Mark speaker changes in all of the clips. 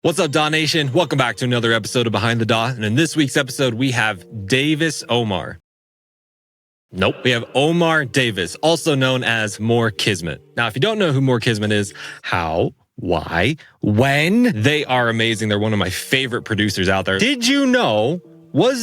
Speaker 1: What's up, DAW Nation? Welcome back to another episode of Behind the DAW. And in this week's episode, we have Omar. We have Omar Davis, also known as Moore Kismet. Now, if you don't know who Moore Kismet is, how, why, when, they are amazing. They're one of my favorite producers out there. Did you know, were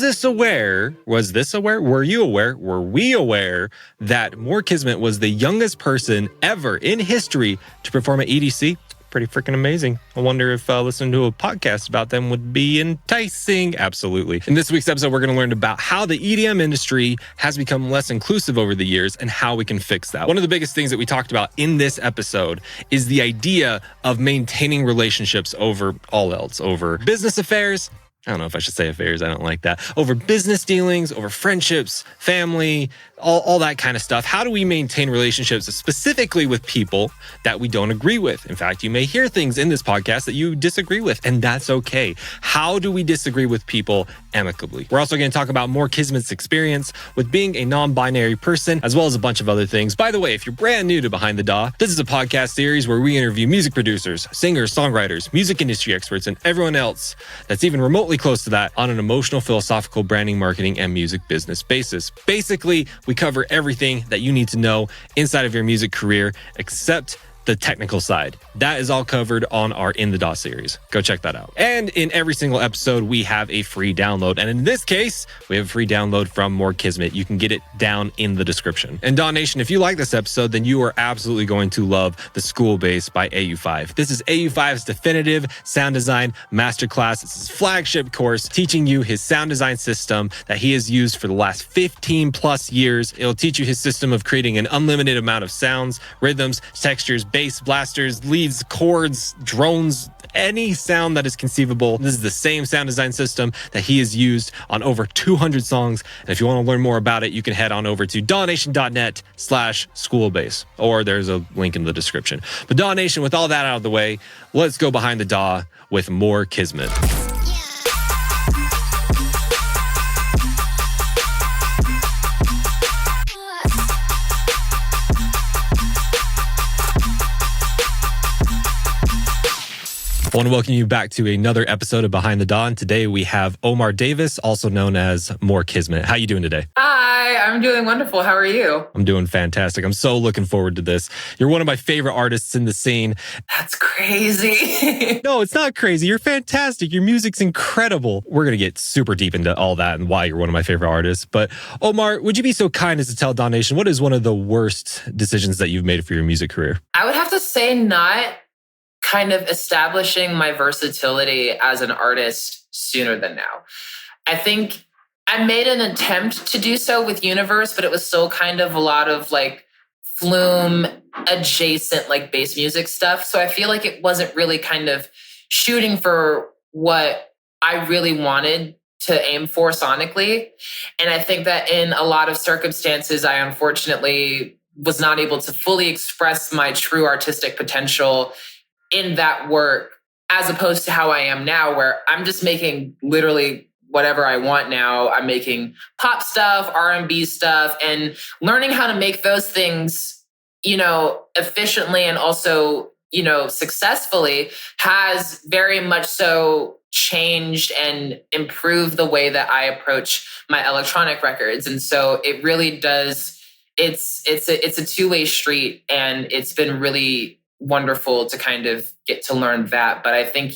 Speaker 1: we aware that Moore Kismet was the youngest person ever in history to perform at EDC? Pretty freaking amazing. I wonder if listening to a podcast about them would be enticing. Absolutely. In this week's episode, we're going to learn about how the EDM industry has become less inclusive over the years and how we can fix that. One of the biggest things that we talked about in this episode is the idea of maintaining relationships over all else, over business affairs. I don't know if I should say affairs. I don't like that. Over business dealings, over friendships, family, all that kind of stuff. How do we maintain relationships specifically with people that we don't agree with? In fact, you may hear things in this podcast that you disagree with, and that's okay. How do we disagree with people amicably? We're also going to talk about Moore Kismet's experience with being a non-binary person, as well as a bunch of other things. By the way, if you're brand new to Behind the DAW, this is a podcast series where we interview music producers, singers, songwriters, music industry experts, and everyone else that's even remotely close to that on an emotional, philosophical, branding, marketing, and music business basis. Basically, we cover everything that you need to know inside of your music career, except the technical side. That is all covered on our In the DAW series. Go check that out. And in every single episode, we have a free download. And in this case, we have a free download from Moore Kismet. You can get it down in the description. And DAW Nation, if you like this episode, then you are absolutely going to love The School Bass by AU5. This is AU5's definitive sound design masterclass. It's his flagship course teaching you his sound design system that he has used for the last 15 plus years. It'll teach you his system of creating an unlimited amount of sounds, rhythms, textures, bass, blasters, leads, chords, drones, any sound that is conceivable. This is the same sound design system that he has used on over 200 songs. And if you want to learn more about it, you can head on over to dawnation.net/schoolbass, or there's a link in the description. But DAW Nation, with all that out of the way, let's go behind the DAW with Moore Kismet. I want to welcome you back to another episode of Behind the DAW. And today we have Omar Davis, also known as Moore Kismet. How you doing today?
Speaker 2: Hi, I'm doing wonderful. How are you?
Speaker 1: I'm doing fantastic. I'm so looking forward to this. You're one of my favorite artists in the scene.
Speaker 2: That's crazy.
Speaker 1: No, it's not crazy. You're fantastic. Your music's incredible. We're going to get super deep into all that and why you're one of my favorite artists. But Omar, would you be so kind as to tell DAW Nation, what is one of the worst decisions that you've made for your music career?
Speaker 2: I would have to say not kind of establishing my versatility as an artist sooner than now. I think I made an attempt to do so with Universe, but it was still kind of a lot of like flume adjacent like bass music stuff. So I feel like it wasn't really kind of shooting for what I really wanted to aim for sonically. And I think that in a lot of circumstances, I unfortunately was not able to fully express my true artistic potential in that work, as opposed to how I am now, where I'm just making literally whatever I want now. I'm making pop stuff, R&B stuff, and learning how to make those things, efficiently and also, successfully has very much so changed and improved the way that I approach my electronic records. And so it really does, it's a two-way street, and it's been really wonderful to kind of get to learn that. But I think,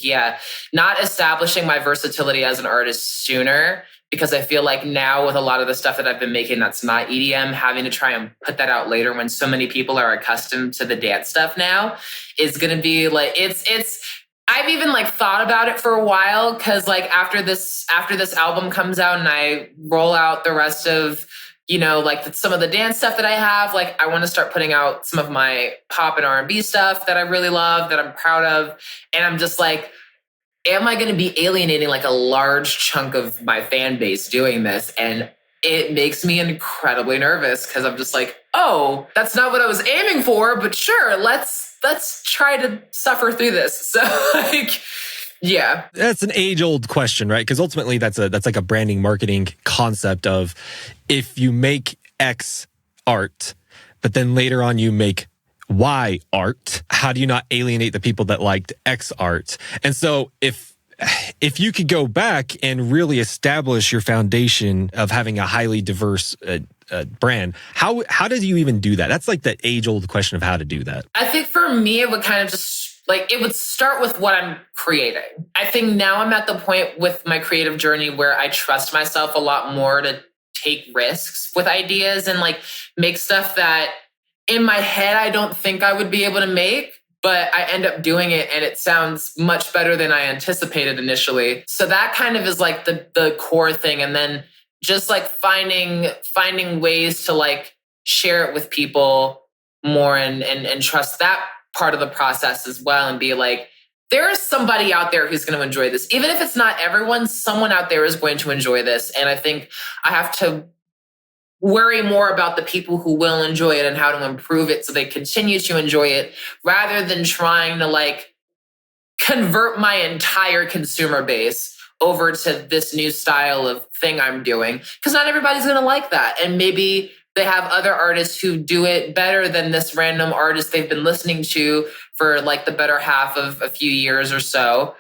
Speaker 2: not establishing my versatility as an artist sooner, because I feel like now with a lot of the stuff that I've been making that's not EDM, having to try and put that out later when so many people are accustomed to the dance stuff now is going to be like, I've even like thought about it for a while, because like after this album comes out and I roll out the rest of some of the dance stuff that I have, like I want to start putting out some of my pop and R&B stuff that I really love, that I'm proud of. And I'm just like, am I going to be alienating like a large chunk of my fan base doing this? And it makes me incredibly nervous, because I'm just like, oh, that's not what I was aiming for, but sure, let's try to suffer through this. So like, yeah.
Speaker 1: That's an age-old question, right? Because ultimately that's like a branding marketing concept of, if you make X art, but then later on you make Y art? How do you not alienate the people that liked X art? And so if you could go back and really establish your foundation of having a highly diverse brand, how did you even do that? That's like the age-old question of how to do that.
Speaker 2: I think for me, it would kind of just it would start with what I'm creating. I think now I'm at the point with my creative journey where I trust myself a lot more to take risks with ideas and make stuff that in my head I don't think I would be able to make, but I end up doing it and it sounds much better than I anticipated initially. So that kind of is the core thing. And then just finding ways to share it with people more and trust that part of the process as well, and be there is somebody out there who's going to enjoy this. Even if it's not everyone, someone out there is going to enjoy this. And I think I have to worry more about the people who will enjoy it and how to improve it so they continue to enjoy it, rather than trying to convert my entire consumer base over to this new style of thing I'm doing. Because not everybody's going to like that. And maybe they have other artists who do it better than this random artist they've been listening to for the better half of a few years or so,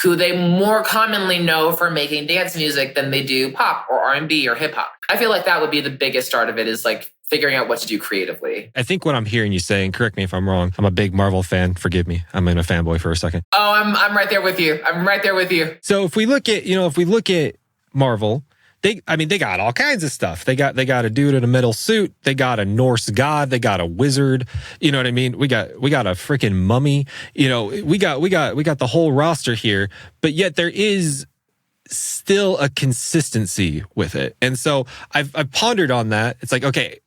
Speaker 2: who they more commonly know for making dance music than they do pop or R&B or hip hop. I feel like that would be the biggest start of it, is figuring out what to do creatively.
Speaker 1: I think what I'm hearing you saying, correct me if I'm wrong, I'm a big Marvel fan. Forgive me. I'm in a fanboy for a second.
Speaker 2: Oh, I'm right there with you. I'm right there with you.
Speaker 1: So if we look at Marvel, they got all kinds of stuff. They got a dude in a metal suit. They got a Norse god. They got a wizard. You know what I mean? We got a freaking mummy. We got the whole roster here, but yet there is still a consistency with it. And so I've pondered on that. It's okay,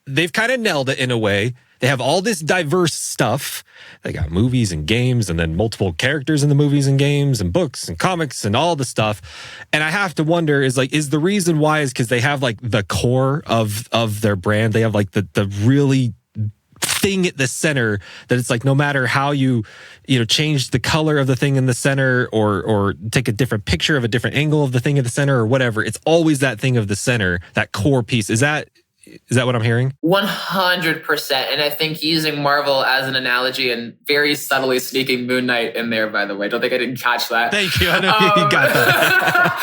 Speaker 1: they've kind of nailed it in a way. They have all this diverse stuff. They got movies and games, and then multiple characters in the movies and games and books and comics and all the stuff. And I have to wonder is the reason why is because they have the core of their brand. They have the really thing at the center that it's no matter how you change the color of the thing in the center or take a different picture of a different angle of the thing at the center or whatever, it's always that thing of the center, that core piece. Is that what I'm hearing?
Speaker 2: 100%. And I think using Marvel as an analogy and very subtly sneaking Moon Knight in there, by the way. Don't think I didn't catch that.
Speaker 1: Thank you. I know you got
Speaker 2: that.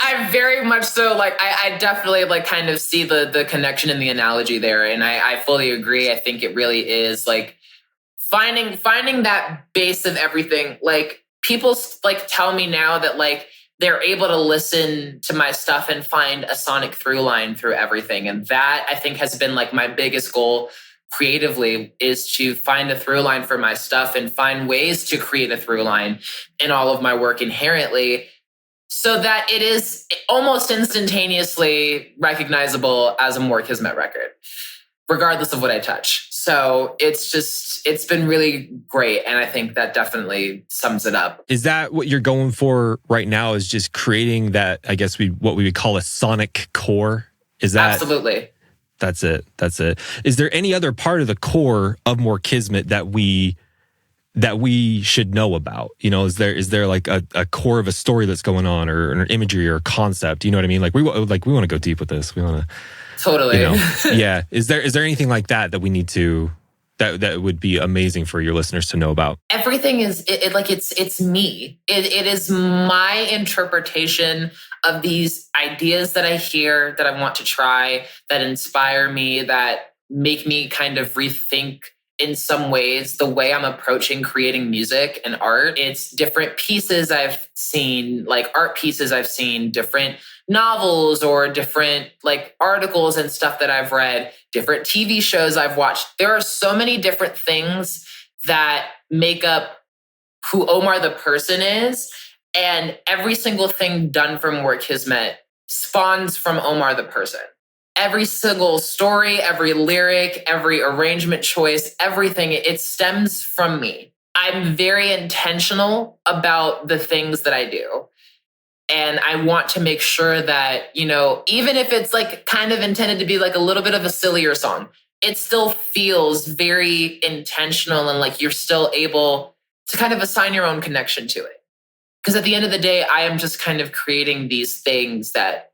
Speaker 2: I very much so, I definitely kind of see the connection in the analogy there. And I fully agree. I think it really is finding that base of everything. People tell me now that they're able to listen to my stuff and find a sonic through line through everything. And that, I think, has been my biggest goal creatively, is to find a through line for my stuff and find ways to create a through line in all of my work inherently, so that it is almost instantaneously recognizable as a Moore Kismet record, regardless of what I touch. So it's been really great. And I think that definitely sums it up.
Speaker 1: Is that what you're going for right now, is just creating that, I guess what we would call a sonic core? Is that?
Speaker 2: Absolutely.
Speaker 1: That's it. Is there any other part of the core of Moore Kismet that we should know about? Is there a core of a story that's going on, or an imagery or a concept? You know what I mean? We want to go deep with this. We want to.
Speaker 2: Totally.
Speaker 1: Yeah. Is there anything like that we need to, that would be amazing for your listeners to know about?
Speaker 2: Everything is it's me. It is my interpretation of these ideas that I hear, that I want to try, that inspire me, that make me kind of rethink in some ways the way I'm approaching creating music and art. It's different pieces I've seen, art pieces I've seen, different novels or different articles and stuff that I've read, different TV shows I've watched. There are so many different things that make up who Omar the person is. And every single thing done from Moore Kismet spawns from Omar the person. Every single story, every lyric, every arrangement choice, everything, it stems from me. I'm very intentional about the things that I do. And I want to make sure that, even if it's kind of intended to be a little bit of a sillier song, it still feels very intentional and you're still able to kind of assign your own connection to it. Because at the end of the day, I am just kind of creating these things that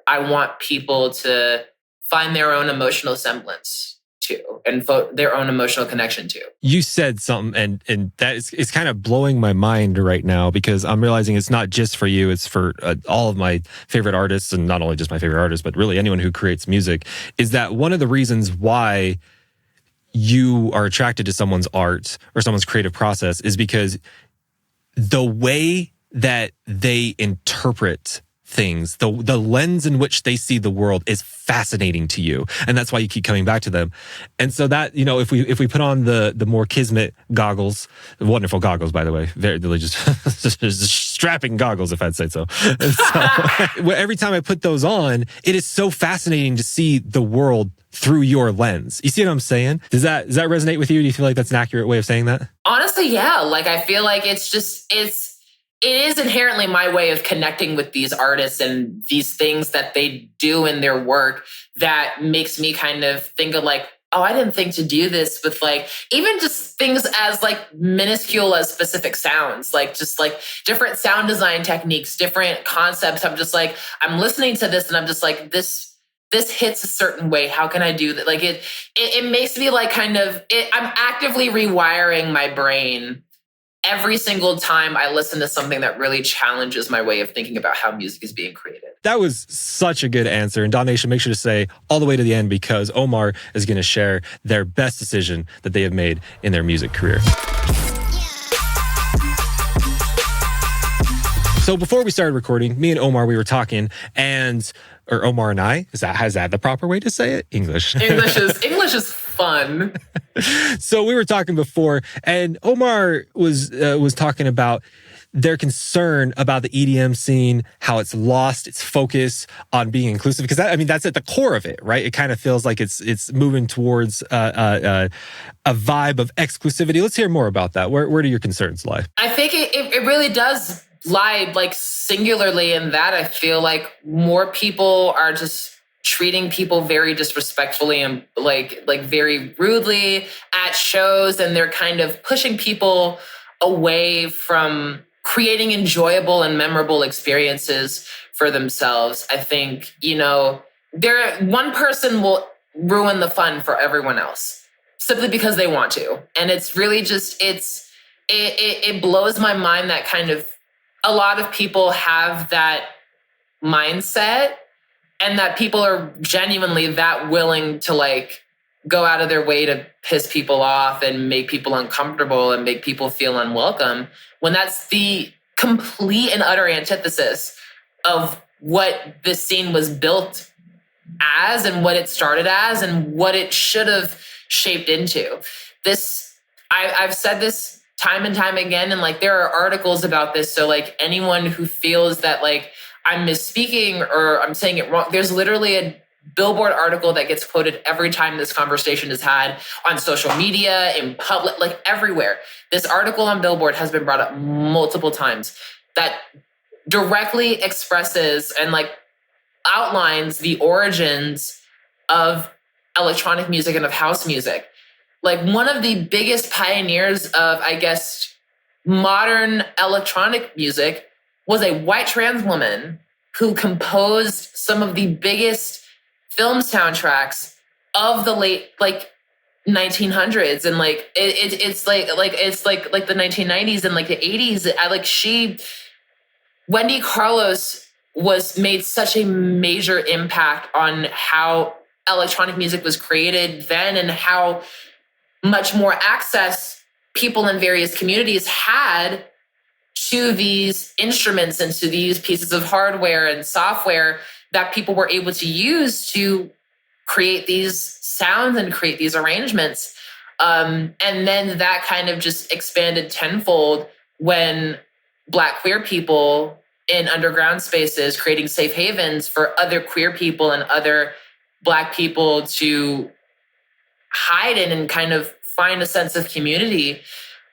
Speaker 2: I want people to find their own emotional semblance to and their own emotional connection to.
Speaker 1: You said something, and that is kind of blowing my mind right now, because I'm realizing it's not just for you, it's for all of my favorite artists, and not only just my favorite artists, but really anyone who creates music, is that one of the reasons why you are attracted to someone's art or someone's creative process is because the way that they interpret things, the lens in which they see the world is fascinating to you, and that's why you keep coming back to them. And so that, you know, if we put on the Moore Kismet goggles, wonderful goggles, by the way, they're just strapping goggles, if I'd say so. And so every time I put those on, it is so fascinating to see the world through your lens. You see what I'm saying? Does that resonate with you? Do you feel like that's an accurate way of saying that?
Speaker 2: Honestly, yeah. Like, I feel like it is inherently my way of connecting with these artists and these things that they do in their work that makes me kind of think of like, oh, I didn't think to do this with like, even just things as like minuscule as specific sounds, like just like different sound design techniques, different concepts. I'm just like, I'm listening to this and I'm just like, this hits a certain way. How can I do that? Like it makes me like I'm actively rewiring my brain every single time I listen to something that really challenges my way of thinking about how music is being created.
Speaker 1: That was such a good answer. And Daw Nation, make sure to stay all the way to the end, because Omar is going to share their best decision that they have made in their music career. So before we started recording, me and Omar, we were talking, or Omar and I, is that the proper way to say it? English
Speaker 2: is fun.
Speaker 1: So we were talking before, and Omar was talking about their concern about the EDM scene, how it's lost its focus on being inclusive, because that's at the core of it, right? It kind of feels like it's moving towards a vibe of exclusivity. Let's hear more about that. Where do your concerns lie?
Speaker 2: I think it really does lie like singularly in that I feel like more people are just treating people very disrespectfully and like very rudely at shows, and they're kind of pushing people away from creating enjoyable and memorable experiences for themselves. I think, one person will ruin the fun for everyone else simply because they want to. And it's really just, it blows my mind that kind of a lot of people have that mindset, and that people are genuinely that willing to like go out of their way to piss people off and make people uncomfortable and make people feel unwelcome, when that's the complete and utter antithesis of what this scene was built as and what it started as and what it should have shaped into. I've said this time and time again, and like there are articles about this. So like anyone who feels that like I'm misspeaking or I'm saying it wrong, there's literally a Billboard article that gets quoted every time this conversation is had on social media, in public, like everywhere. This article on Billboard has been brought up multiple times that directly expresses and like outlines the origins of electronic music and of house music. Like one of the biggest pioneers of, I guess, modern electronic music was a white trans woman who composed some of the biggest film soundtracks of the late 1900s, and like it's like the 1990s and like the 80s. Wendy Carlos made such a major impact on how electronic music was created then, and how much more access people in various communities had to these instruments and to these pieces of hardware and software that people were able to use to create these sounds and create these arrangements. And then that kind of just expanded tenfold when Black queer people in underground spaces, creating safe havens for other queer people and other Black people to hide in and kind of find a sense of community,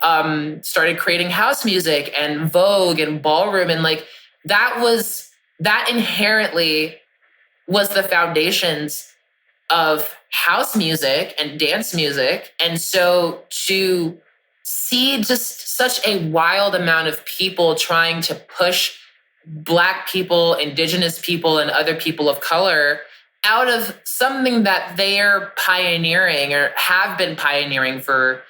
Speaker 2: started creating house music and Vogue and ballroom. And like that inherently was the foundations of house music and dance music. And so to see just such a wild amount of people trying to push Black people, Indigenous people, and other people of color out of something that they're pioneering or have been pioneering for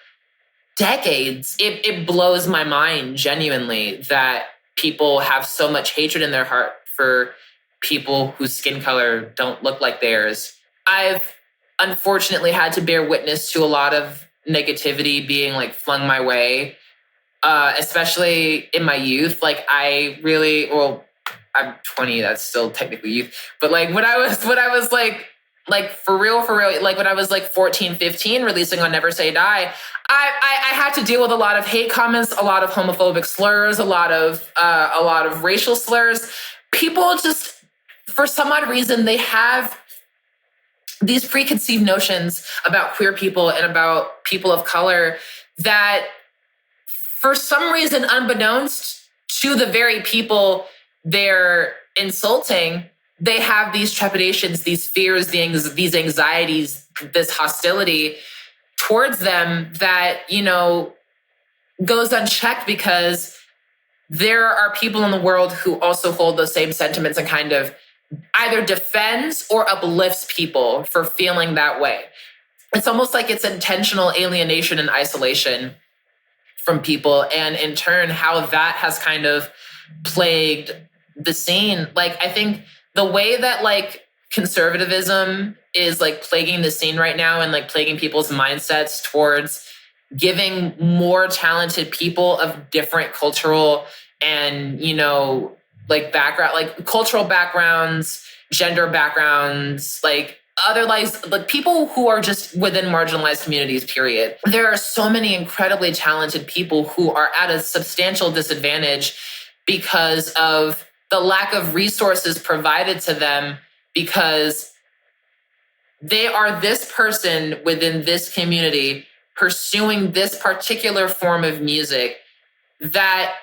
Speaker 2: decades. It blows my mind genuinely that people have so much hatred in their heart for people whose skin color don't look like theirs. I've unfortunately had to bear witness to a lot of negativity being like flung my way, especially in my youth. Like I'm 20, that's still technically youth. But like when I was like for real, like when I was like 14, 15, releasing on Never Say Die, I had to deal with a lot of hate comments, a lot of homophobic slurs, a lot of racial slurs. People just, for some odd reason, they have these preconceived notions about queer people and about people of color that for some reason, unbeknownst to the very people they're insulting, they have these trepidations, these fears, these anxieties, this hostility towards them that, you know, goes unchecked because there are people in the world who also hold those same sentiments and kind of either defends or uplifts people for feeling that way. It's almost like it's intentional alienation and isolation from people. And in turn, how that has kind of plagued the scene. Like, I think the way that like conservatism is like plaguing the scene right now and like plaguing people's mindsets towards giving more talented people of different cultural and, you know, like background, like cultural backgrounds, gender backgrounds, like other lives, like people who are just within marginalized communities, period. There are so many incredibly talented people who are at a substantial disadvantage because of the lack of resources provided to them, because they are this person within this community pursuing this particular form of music that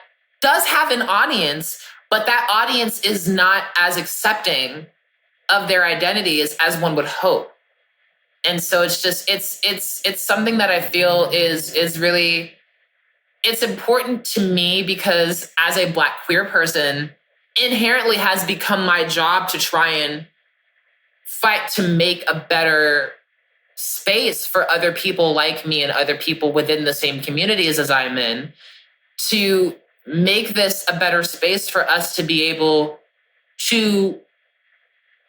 Speaker 2: does have an audience, but that audience is not as accepting of their identities as one would hope. And so it's just, it's something that I feel is really, it's important to me because as a Black queer person, inherently has become my job to try and fight to make a better space for other people like me and other people within the same communities as I'm in, to make this a better space for us to be able to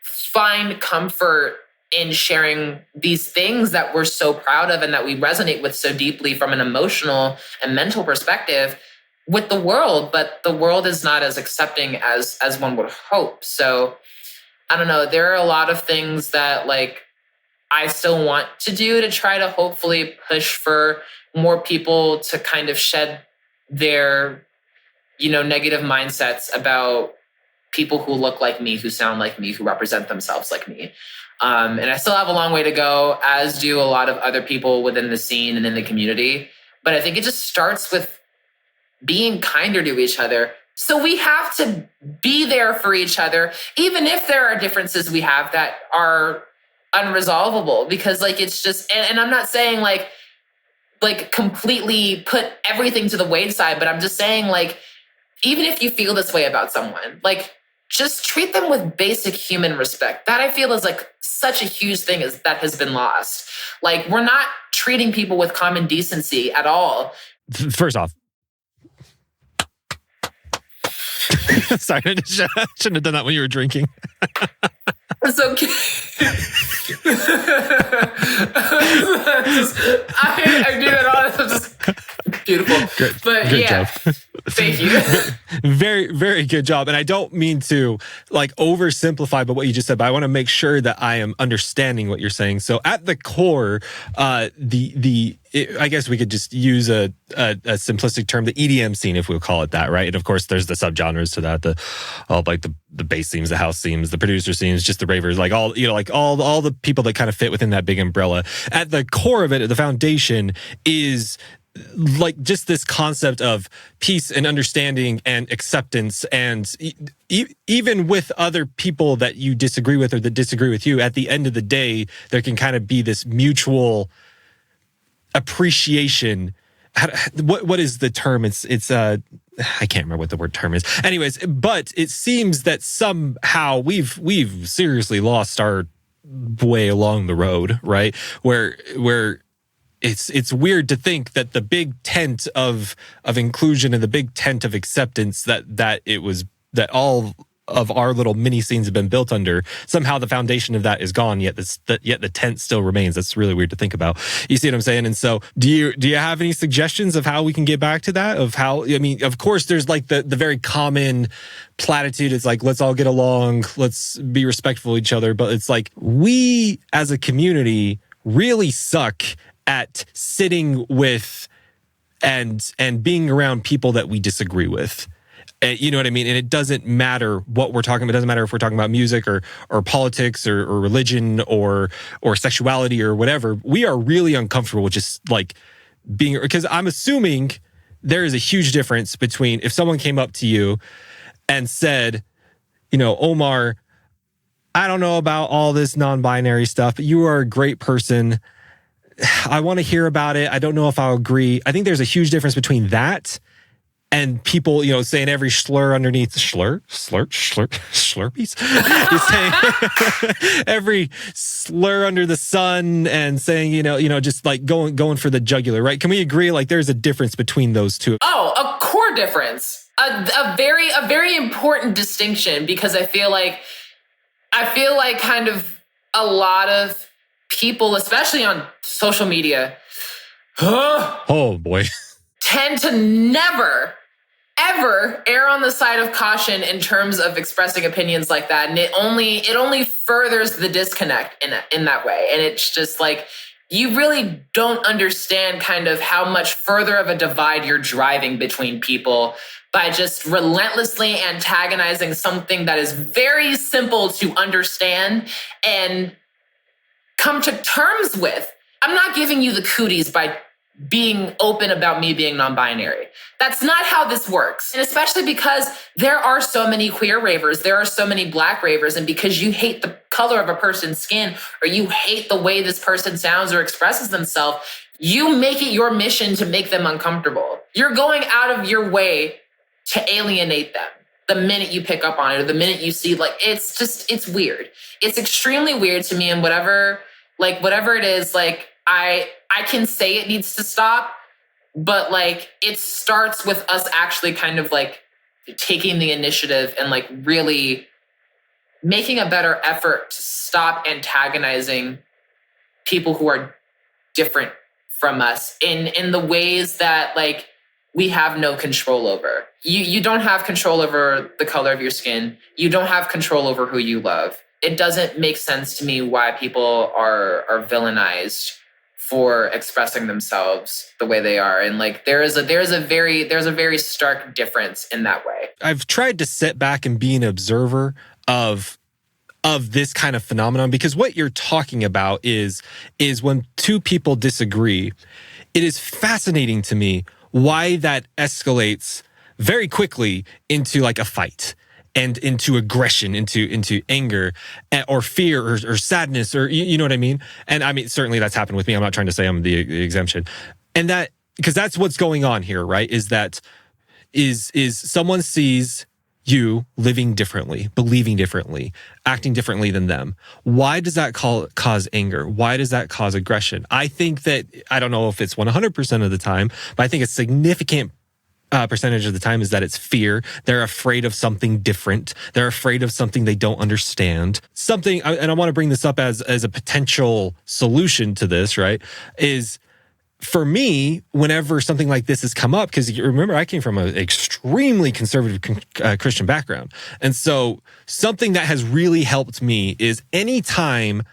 Speaker 2: find comfort in sharing these things that we're so proud of and that we resonate with so deeply from an emotional and mental perspective with the world. But the world is not as accepting as one would hope. So I don't know, there are a lot of things that like I still want to do to try to hopefully push for more people to kind of shed their, you know, negative mindsets about people who look like me, who sound like me, who represent themselves like me. And I still have a long way to go, as do a lot of other people within the scene and in the community. But I think it just starts with being kinder to each other. So we have to be there for each other, even if there are differences we have that are unresolvable, because like, it's just, and I'm not saying like completely put everything to the wayside, but I'm just saying like, even if you feel this way about someone, like just treat them with basic human respect. That I feel is like such a huge thing that has been lost. Like we're not treating people with common decency at all.
Speaker 1: First off, sorry, I shouldn't have done that when you were drinking.
Speaker 2: It's okay. I do that all the time. Just beautiful. But
Speaker 1: good
Speaker 2: yeah,
Speaker 1: job.
Speaker 2: Thank you.
Speaker 1: Very, very good job. And I don't mean to like oversimplify, but what you just said, but I want to make sure that I am understanding what you're saying. So at the core, I guess we could just use a simplistic term, the EDM scene, if we'll call it that, right? And of course, there's the subgenres to that, the bass themes, the house themes, the producer scenes, just the ravers, like all the people that kind of fit within that big umbrella. At the core of it, the foundation is like just this concept of peace and understanding and acceptance, and even with other people that you disagree with or that disagree with you, at the end of the day, there can kind of be this mutual appreciation. What is the term? It's I can't remember what the word term is. Anyways, but it seems that somehow we've seriously lost our way along the road, right? Where it's weird to think that the big tent of inclusion and the big tent of acceptance that all of our little mini scenes have been built under, somehow the foundation of that is gone, yet the tent still remains. That's really weird to think about. You see what I'm saying? And so do you have any suggestions of how we can get back to that? Of how, I mean, of course there's like the very common platitude. It's like, let's all get along, let's be respectful of each other. But it's like, we as a community really suck at sitting with and being around people that we disagree with. You know what I mean? And it doesn't matter what we're talking about. It doesn't matter if we're talking about music or politics or religion or sexuality or whatever. We are really uncomfortable with just like being, because I'm assuming there is a huge difference between if someone came up to you and said, you know, Omar, I don't know about all this non-binary stuff, but you are a great person. I want to hear about it. I don't know if I'll agree. I think there's a huge difference between that and people, you know, saying every slur underneath slurpees. He's saying every slur under the sun and saying, you know, just like going for the jugular, right? Can we agree? Like, there's a difference between those two.
Speaker 2: Oh, a core difference, a very important distinction, because I feel like kind of a lot of people, especially on social media,
Speaker 1: oh boy,
Speaker 2: tend to never, ever err on the side of caution in terms of expressing opinions like that. And it only furthers the disconnect in that way. And it's just like, you really don't understand kind of how much further of a divide you're driving between people by just relentlessly antagonizing something that is very simple to understand and come to terms with. I'm not giving you the cooties by being open about me being non-binary. That's not how this works. And especially because there are so many queer ravers, there are so many Black ravers, and because you hate the color of a person's skin or you hate the way this person sounds or expresses themselves, you make it your mission to make them uncomfortable. You're going out of your way to alienate them the minute you pick up on it or the minute you see, like, it's weird. It's extremely weird to me, and whatever it is, like, I can say it needs to stop, but like it starts with us actually kind of like taking the initiative and like really making a better effort to stop antagonizing people who are different from us in the ways that like we have no control over. You don't have control over the color of your skin. You don't have control over who you love. It doesn't make sense to me why people are villainized for expressing themselves the way they are. And like there's a very stark difference in that way.
Speaker 1: I've tried to sit back and be an observer of this kind of phenomenon, because what you're talking about is when two people disagree, it is fascinating to me why that escalates very quickly into like a fight and into aggression, into anger or fear or sadness, or you know what I mean? And I mean, certainly that's happened with me. I'm not trying to say I'm the exemption. And that, because that's what's going on here, right? Is that is someone sees you living differently, believing differently, acting differently than them. Why does that cause anger? Why does that cause aggression? I think that, I don't know if it's 100% of the time, but I think a significant percentage of the time is that it's fear. They're afraid of something different. They're afraid of something they don't understand. Something, and I want to bring this up as a potential solution to this, right, is for me, whenever something like this has come up, because you remember I came from an extremely conservative Christian background. And so something that has really helped me is anytime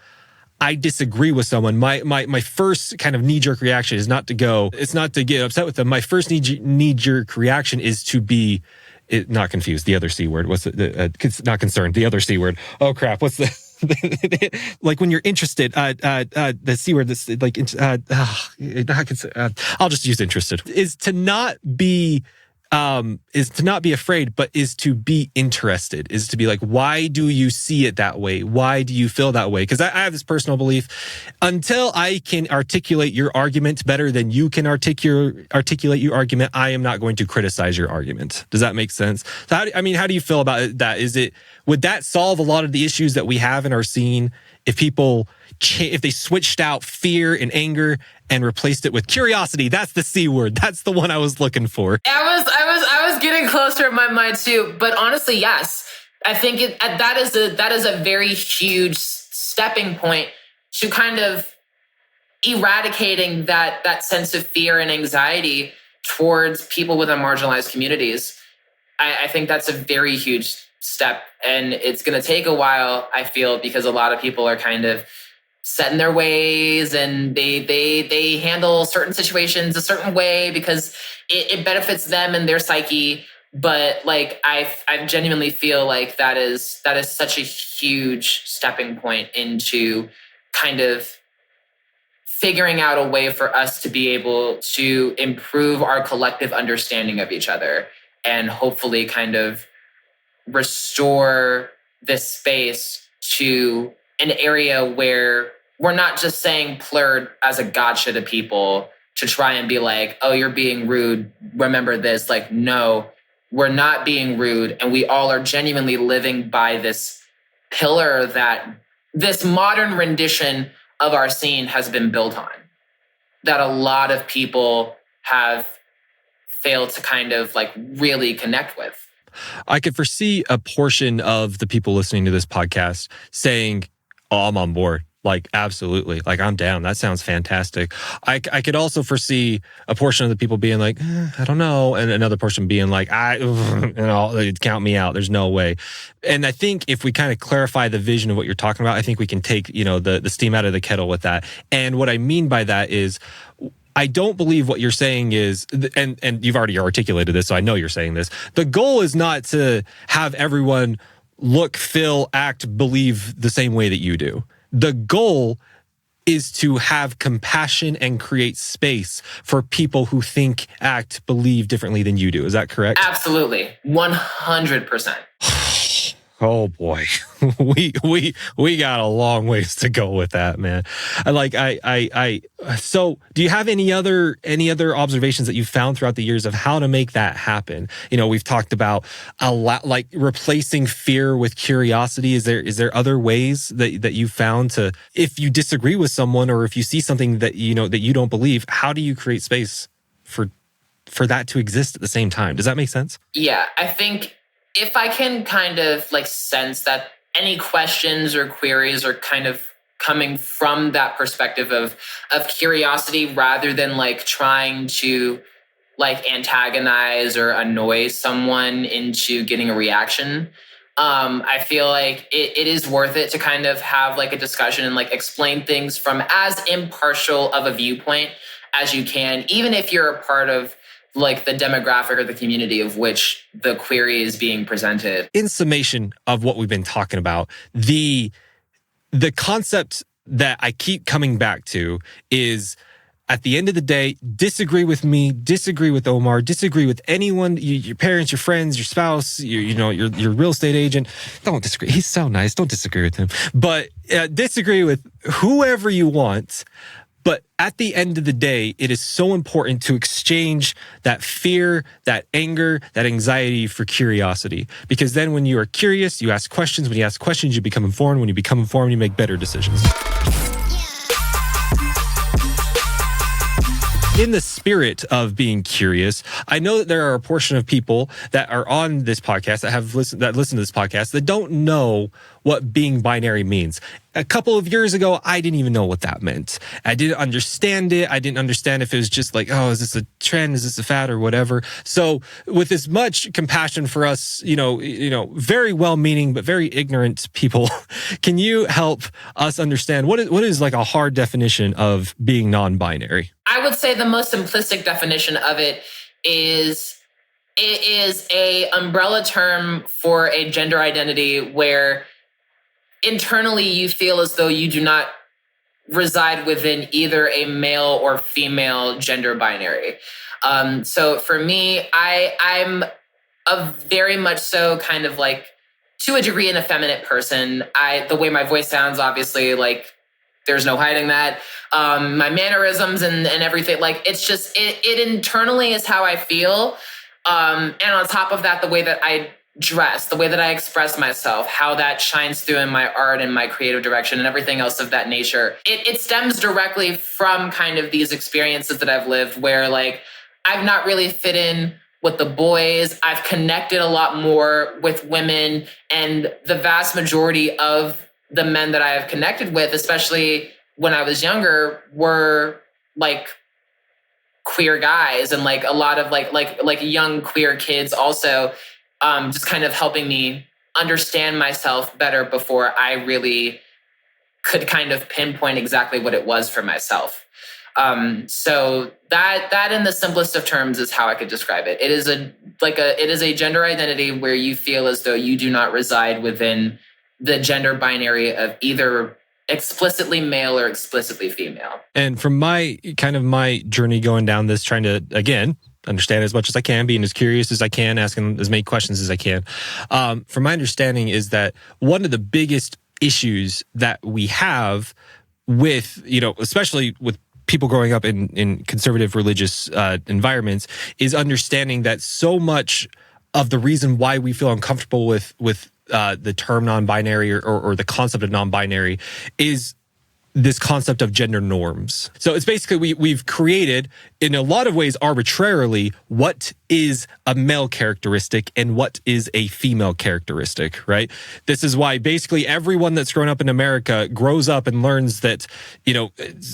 Speaker 1: I disagree with someone, my first kind of knee-jerk reaction is not to get upset with them. My first knee-jerk reaction is to be not confused. The other C word. What's not concerned. The other C word. Oh crap. What's the like when you're interested, the C word, this like, I'll just use interested, is to not be afraid, but is to be interested, is to be like, why do you see it that way? Why do you feel that way? Because I have this personal belief, until I can articulate your argument better than you can articulate your argument, I am not going to criticize your argument. Does that make sense? So how do you feel about that? Would that solve a lot of the issues that we have in our scene if people if they switched out fear and anger and replaced it with curiosity. That's the C word. That's the one I was looking for.
Speaker 2: I was getting closer in my mind too. But honestly, yes, I think that is a very huge stepping point to kind of eradicating that sense of fear and anxiety towards people within marginalized communities. I think that's a very huge step, and it's going to take a while, I feel, because a lot of people are kind of set in their ways, and they handle certain situations a certain way because it benefits them and their psyche. But like I genuinely feel like that is such a huge stepping point into kind of figuring out a way for us to be able to improve our collective understanding of each other and hopefully kind of restore this space to an area where we're not just saying plurd as a gotcha to people to try and be like, oh, you're being rude, remember this. Like, no, we're not being rude. And we all are genuinely living by this pillar that this modern rendition of our scene has been built on, that a lot of people have failed to kind of like really connect with.
Speaker 1: I could foresee a portion of the people listening to this podcast saying, oh, I'm on board. Like, absolutely. Like, I'm down. That sounds fantastic. I could also foresee a portion of the people being like, I don't know. And another portion being like, count me out. There's no way. And I think if we kind of clarify the vision of what you're talking about, I think we can take, the steam out of the kettle with that. And what I mean by that is, I don't believe what you're saying is, and you've already articulated this, so I know you're saying this. The goal is not to have everyone look, feel, act, believe the same way that you do. The goal is to have compassion and create space for people who think, act, believe differently than you do. Is that correct?
Speaker 2: Absolutely. 100%.
Speaker 1: Oh boy, we got a long ways to go with that, man. So do you have any other observations that you've found throughout the years of how to make that happen? We've talked about a lot, like replacing fear with curiosity. Is there other ways that you found to, if you disagree with someone or if you see something that that you don't believe, how do you create space for that to exist at the same time? Does that make sense?
Speaker 2: Yeah, I think if I can kind of like sense that any questions or queries are kind of coming from that perspective of curiosity rather than like trying to like antagonize or annoy someone into getting a reaction, I feel like it is worth it to kind of have like a discussion and like explain things from as impartial of a viewpoint as you can, even if you're a part of like the demographic or the community of which the query is being presented.
Speaker 1: In summation of what we've been talking about, the concept that I keep coming back to is, at the end of the day, disagree with me, disagree with Omar, disagree with anyone, your parents, your friends, your spouse, your real estate agent. Don't disagree. He's so nice. Don't disagree with him. But disagree with whoever you want. But at the end of the day, it is so important to exchange that fear, that anger, that anxiety for curiosity. Because then when you are curious, you ask questions. When you ask questions, you become informed. When you become informed, you make better decisions. In the spirit of being curious, I know that there are a portion of people that are on this podcast that listen to this podcast that don't know what being binary means. A couple of years ago, I didn't even know what that meant. I didn't understand it. I didn't understand if it was just like, oh, is this a trend? Is this a fad or whatever? So with as much compassion for us, very well-meaning but very ignorant people, can you help us understand what is like a hard definition of being non-binary?
Speaker 2: I would say the most simplistic definition of it is a umbrella term for a gender identity where internally you feel as though you do not reside within either a male or female gender binary. So for me, I'm a very much so kind of like, to a degree, an effeminate person. The way my voice sounds, obviously, like, there's no hiding that. My mannerisms and everything, like, it's just, it internally is how I feel. And on top of that, the way that I dress, the way that I express myself, how that shines through in my art and my creative direction and everything else of that nature. It stems directly from kind of these experiences that I've lived where like I've not really fit in with the boys. I've connected a lot more with women, and the vast majority of the men that I have connected with, especially when I was younger, were like queer guys and like a lot of like young queer kids also, just kind of helping me understand myself better before I really could kind of pinpoint exactly what it was for myself. So that in the simplest of terms is how I could describe it. It is a gender identity where you feel as though you do not reside within the gender binary of either explicitly male or explicitly female.
Speaker 1: And from my journey going down this, trying to, again, understand as much as I can, being as curious as I can, asking as many questions as I can. From my understanding is that one of the biggest issues that we have with, especially with people growing up in conservative religious environments is understanding that so much of the reason why we feel uncomfortable with the term non-binary or the concept of non-binary is this concept of gender norms. So it's basically we've created, in a lot of ways arbitrarily, what is a male characteristic and what is a female characteristic, right? This is why basically everyone that's grown up in America grows up and learns that,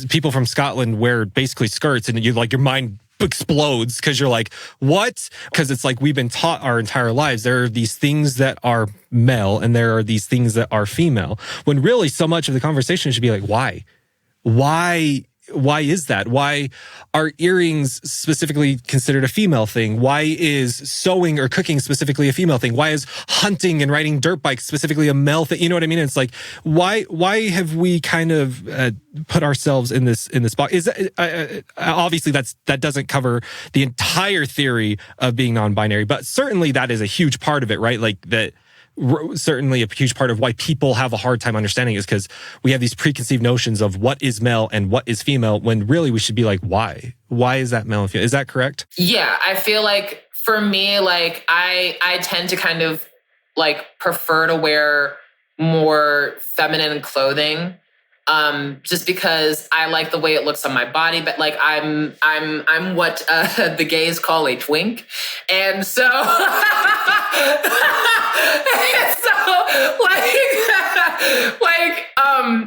Speaker 1: people from Scotland wear basically skirts, and your mind explodes because you're like, what? Because it's like we've been taught our entire lives there are these things that are male and there are these things that are female, when really so much of the conversation should be like, why is that? Why are earrings specifically considered a female thing? Why is sewing or cooking specifically a female thing? Why is hunting and riding dirt bikes specifically a male thing? You know what I mean? It's like, why have we kind of put ourselves in this box? Is obviously that doesn't cover the entire theory of being non-binary, but certainly that is a huge part of it, right? Like that. Certainly a huge part of why people have a hard time understanding is because we have these preconceived notions of what is male and what is female, when really we should be like, why is that male and female? Is that correct?
Speaker 2: Yeah, I feel like for me, like I tend to kind of like prefer to wear more feminine clothing, just because I like the way it looks on my body. But like I'm what the gays call a twink, and so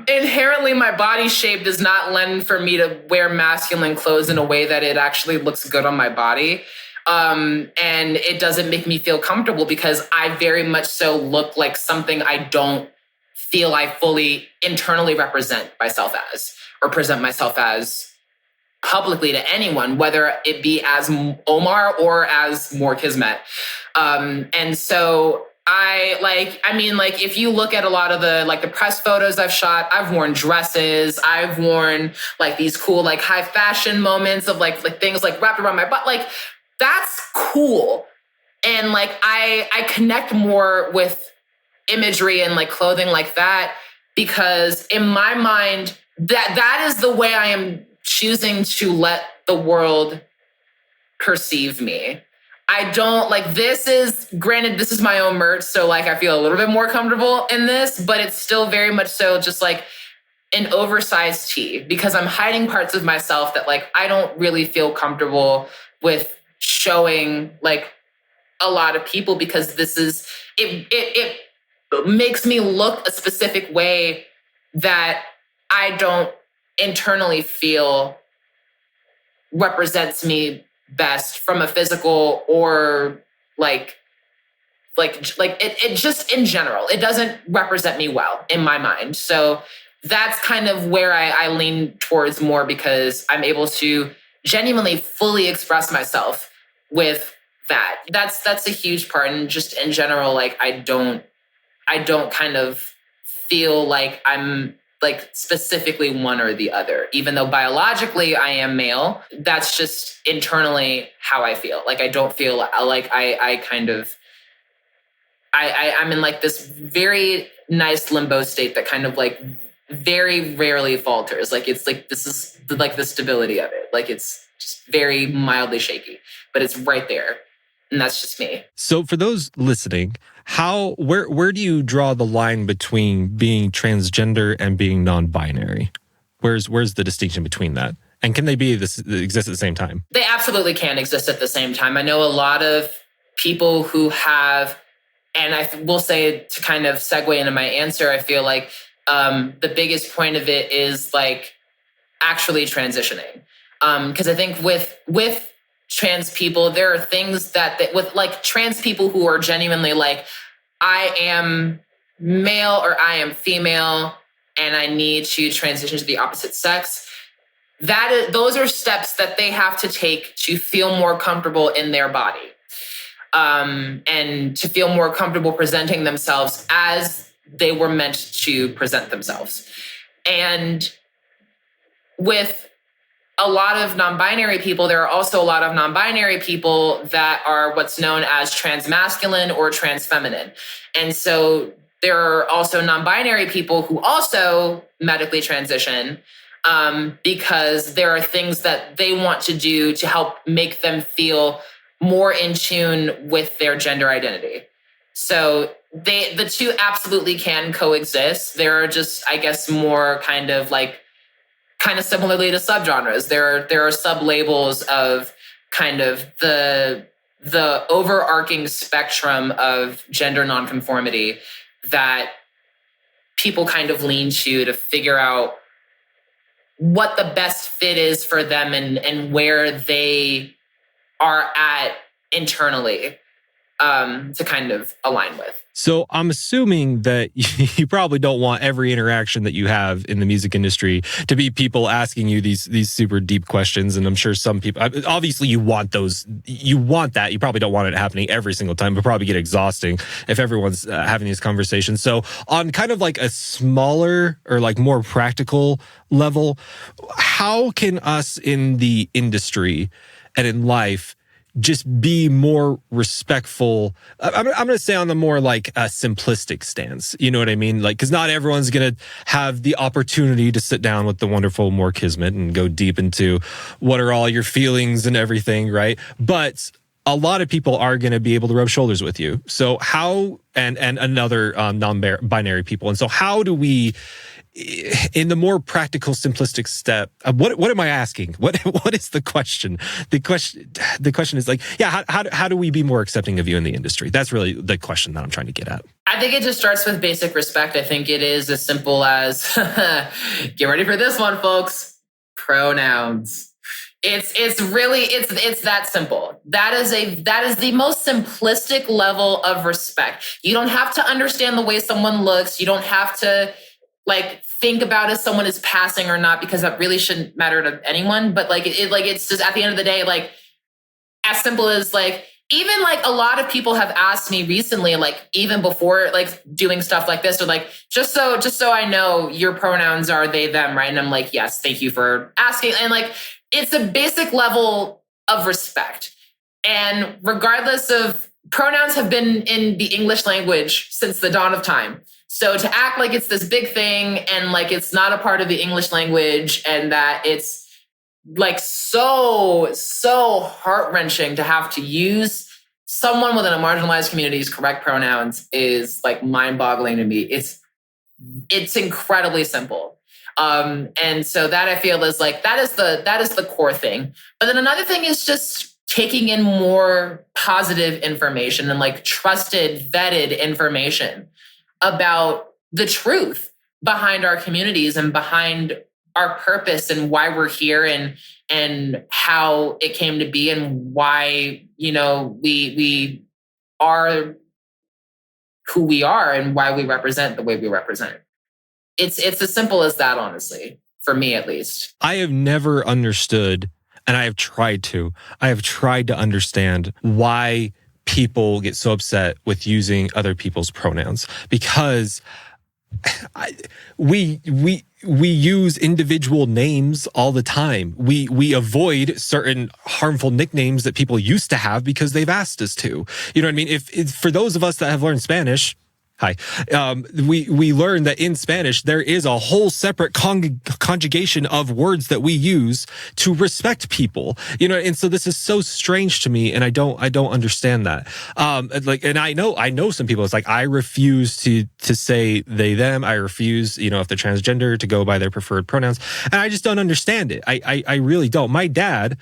Speaker 2: inherently my body shape does not lend for me to wear masculine clothes in a way that it actually looks good on my body. And it doesn't make me feel comfortable because I very much so look like something I don't feel I fully internally represent myself as or present myself as publicly to anyone, whether it be as Omar or as Moore Kismet. And so if you look at a lot of the press photos I've shot, I've worn dresses, I've worn like these cool, like high fashion moments of like things like wrapped around my butt. Like that's cool. And like, I connect more with imagery and like clothing like that, because in my mind, that is the way I am choosing to let the world perceive me. I don't like, this is my own merch. So like, I feel a little bit more comfortable in this, but it's still very much so just like an oversized tee, because I'm hiding parts of myself that like, I don't really feel comfortable with showing like a lot of people, because this is, it makes me look a specific way that I don't internally feel represents me best from a physical or like it just in general, it doesn't represent me well in my mind. So that's kind of where I lean towards more, because I'm able to genuinely fully express myself with that. That's a huge part. And just in general, like I don't kind of feel like I'm like specifically one or the other, even though biologically I am male. That's just internally how I feel. Like I don't feel like I'm in like this very nice limbo state that kind of like very rarely falters. Like it's like, this is like the stability of it. Like it's just very mildly shaky, but it's right there. And that's just me.
Speaker 1: So for those listening, where do you draw the line between being transgender and being non-binary? Where's the distinction between that? And can they exist at the same time?
Speaker 2: They absolutely can exist at the same time. I know a lot of people who have, and I will say, to kind of segue into my answer, I feel like the biggest point of it is like actually transitioning. Because I think with trans people, there are things that with like trans people who are genuinely like, I am male or I am female and I need to transition to the opposite sex. Those are steps that they have to take to feel more comfortable in their body, and to feel more comfortable presenting themselves as they were meant to present themselves. And with a lot of non-binary people, there are also a lot of non-binary people that are what's known as transmasculine or transfeminine. And so there are also non-binary people who also medically transition, because there are things that they want to do to help make them feel more in tune with their gender identity. So the two absolutely can coexist. There are just, I guess, more kind of similarly to subgenres. There are sub-labels of kind of the overarching spectrum of gender nonconformity that people kind of lean to figure out what the best fit is for them and where they are at internally, to kind of align with.
Speaker 1: So I'm assuming that you probably don't want every interaction that you have in the music industry to be people asking you these super deep questions. And I'm sure some people, obviously you want that. You probably don't want it happening every single time, but probably get exhausting if everyone's having these conversations. So on kind of like a smaller or like more practical level, how can us in the industry and in life just be more respectful? I'm going to say on the more like a simplistic stance. You know what I mean? Like, because not everyone's going to have the opportunity to sit down with the wonderful Moore Kismet and go deep into what are all your feelings and everything, right? But a lot of people are going to be able to rub shoulders with you. So how, and another non-binary people. And so how do we, in the more practical, simplistic step, what am I asking? What is the question? The question is like, yeah, how do we be more accepting of you in the industry? That's really the question that I'm trying to get at.
Speaker 2: I think it just starts with basic respect. I think it is as simple as, get ready for this one, folks, pronouns. It's really that simple. That is the most simplistic level of respect. You don't have to understand the way someone looks. You don't have to think about if someone is passing or not, because that really shouldn't matter to anyone. But it's just at the end of the day, as simple as even a lot of people have asked me recently, even before doing stuff like this, or just so I know, your pronouns are they, them, right? And I'm like, yes, thank you for asking. And it's a basic level of respect. And regardless of, pronouns have been in the English language since the dawn of time. So to act like it's this big thing and it's not a part of the English language, and that it's so heart-wrenching to have to use someone within a marginalized community's correct pronouns is mind-boggling to me. It's incredibly simple. And so that I feel is that is the core thing. But then another thing is just taking in more positive information and trusted, vetted information about the truth behind our communities and behind our purpose and why we're here and how it came to be and why, we are who we are and why we represent the way we represent. It's as simple as that, honestly, for me at least.
Speaker 1: I have never understood, and I have tried to understand why people get so upset with using other people's pronouns, because we use individual names all the time. We avoid certain harmful nicknames that people used to have because they've asked us to. You know what I mean? If for those of us that have learned Spanish, Hi. We learned that in Spanish, there is a whole separate conjugation of words that we use to respect people, and so this is so strange to me. And I don't understand that. And I know some people, it's like, I refuse to say they, them. I refuse, if they're transgender, to go by their preferred pronouns. And I just don't understand it. I really don't. My dad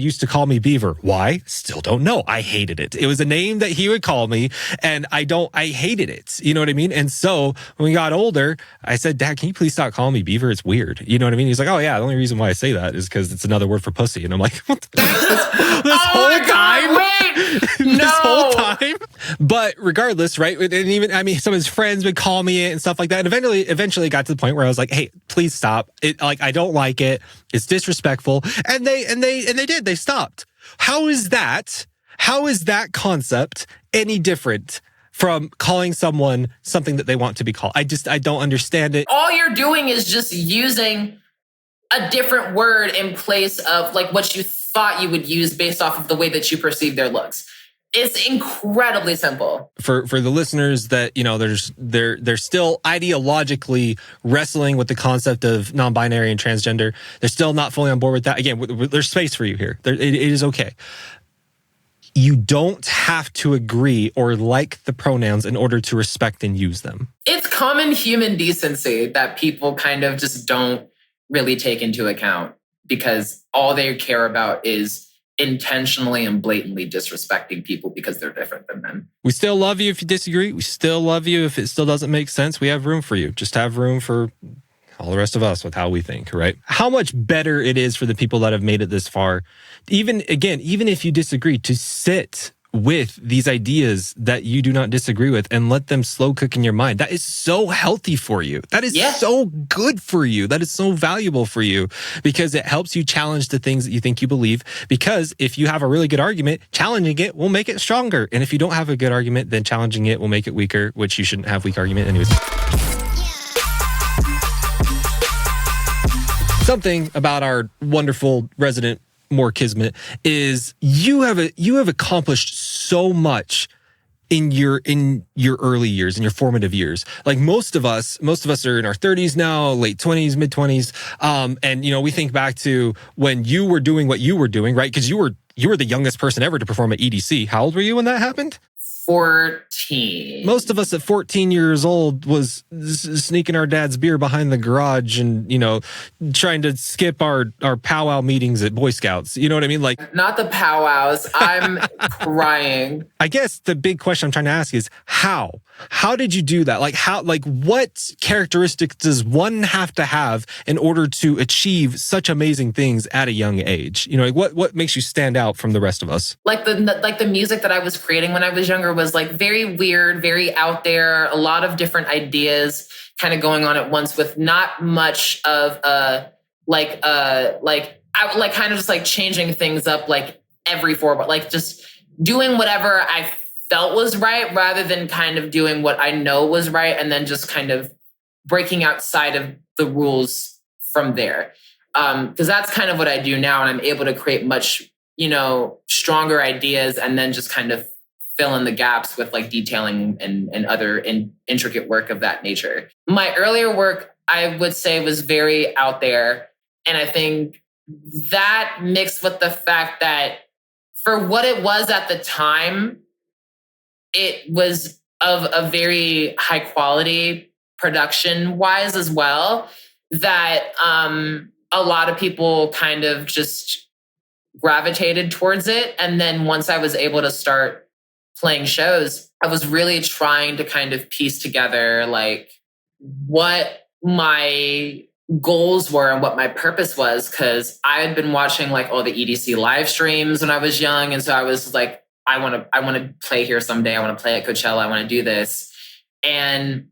Speaker 1: used to call me Beaver. Why? Still don't know. I hated it. It was a name that he would call me, and I hated it. You know what I mean? And so when we got older, I said, Dad, can you please stop calling me Beaver? It's weird. You know what I mean? He's like, oh yeah, the only reason why I say that is because it's another word for pussy. And I'm like, what the heck? This whole time?
Speaker 2: Wait!
Speaker 1: This whole time? But regardless, right? And even, some of his friends would call me it and stuff like that. And eventually got to the point where I was like, hey, please stop. I don't like it. It's disrespectful. And they did. They stopped. How is that concept any different from calling someone something that they want to be called? I don't understand it.
Speaker 2: All you're doing is just using a different word in place of like what you thought you would use based off of the way that you perceive their looks. It's incredibly simple. For
Speaker 1: the listeners that, they're still ideologically wrestling with the concept of non-binary and transgender. They're still not fully on board with that. Again, there's space for you here. It is okay. You don't have to agree or like the pronouns in order to respect and use them.
Speaker 2: It's common human decency that people kind of just don't really take into account, because all they care about is intentionally and blatantly disrespecting people because they're different than them.
Speaker 1: We still love you if you disagree. We still love you if it still doesn't make sense. We have room for you. Just have room for all the rest of us with how we think, right? How much better it is for the people that have made it this far, even if you disagree, to sit with these ideas that you do not disagree with and let them slow cook in your mind. That is so healthy for you. That is so good for you. That is so valuable for you, because it helps you challenge the things that you think you believe. Because if you have a really good argument, challenging it will make it stronger. And if you don't have a good argument, then challenging it will make it weaker, which you shouldn't have weak argument anyways. Something about our wonderful resident Moore Kismet is you have accomplished so much in your early years, in your formative years. Like most of us are in our 30s now, late 20s, mid 20s. And we think back to when you were doing what you were doing, right? Because you were the youngest person ever to perform at EDC. How old were you when that happened?
Speaker 2: 14.
Speaker 1: Most of us at 14 years old was sneaking our dad's beer behind the garage and, trying to skip our powwow meetings at Boy Scouts. You know what I mean? Like,
Speaker 2: not the powwows. I'm crying.
Speaker 1: I guess the big question I'm trying to ask is how? How did you do that? What characteristics does one have to have in order to achieve such amazing things at a young age? What makes you stand out from the rest of us?
Speaker 2: Like the music that I was creating when I was younger was like very weird, very out there, a lot of different ideas kind of going on at once with not much of kind of just like changing things up like every 4, but like just doing whatever I felt was right rather than kind of doing what I know was right and then just kind of breaking outside of the rules from there. Because that's kind of what I do now, and I'm able to create much, stronger ideas and then just kind of fill in the gaps with like detailing and other intricate work of that nature. My earlier work, I would say, was very out there. And I think that mixed with the fact that for what it was at the time, it was of a very high quality production wise as well, that a lot of people kind of just gravitated towards it. And then once I was able to start playing shows, I was really trying to kind of piece together like what my goals were and what my purpose was. Cause I had been watching like all the EDC live streams when I was young. And so I was like, I want to play here someday. I want to play at Coachella. I want to do this. And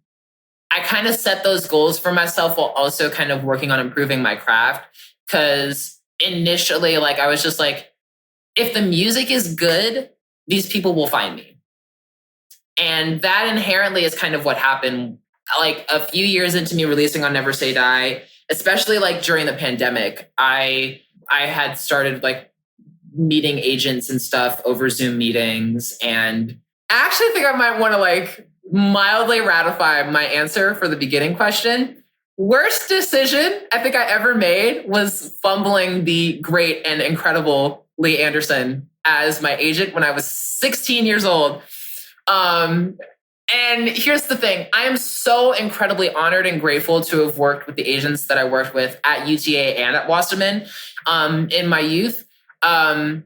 Speaker 2: I kind of set those goals for myself while also kind of working on improving my craft. Cause initially, like, I was just like, if the music is good, these people will find me. And that inherently is kind of what happened. Like a few years into me releasing on Never Say Die, especially like during the pandemic, I had started like meeting agents and stuff over Zoom meetings. And actually think I might want to like mildly ratify my answer for the beginning question. Worst decision I think I ever made was fumbling the great and incredible Lee Anderson as my agent when I was 16 years old. And here's the thing. I am so incredibly honored and grateful to have worked with the agents that I worked with at UTA and at Wasserman in my youth. But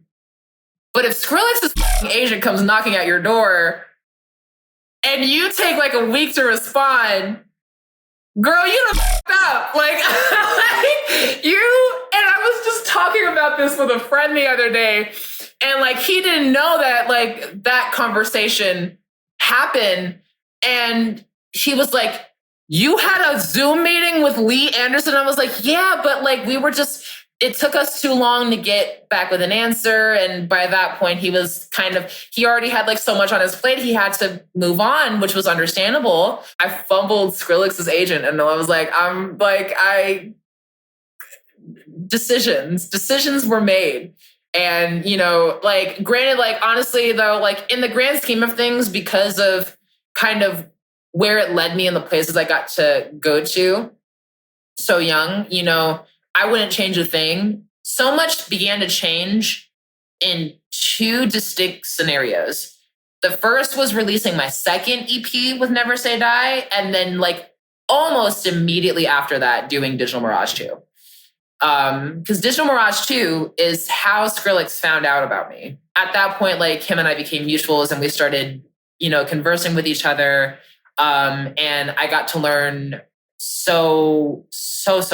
Speaker 2: if Skrillex's agent comes knocking at your door and you take like a week to respond, girl, you done up. Like, you, and I was just talking about this with a friend the other day, and like, he didn't know that like that conversation happened. And he was like, you had a Zoom meeting with Lee Anderson? I was like, yeah, but like, it took us too long to get back with an answer. And by that point, he already had like so much on his plate. He had to move on, which was understandable. I fumbled Skrillex's agent, and I was like, decisions were made. And, you know, like, granted, like, honestly, though, like, in the grand scheme of things, because of kind of where it led me and the places I got to go to so young, you know, I wouldn't change a thing. So much began to change in two distinct scenarios. The first was releasing my second EP with Never Say Die, and then, like, almost immediately after that, doing Digital Mirage 2. Because Digital Mirage 2 is how Skrillex found out about me. At that point, like, him and I became mutuals, and we started, you know, conversing with each other. And I got to learn so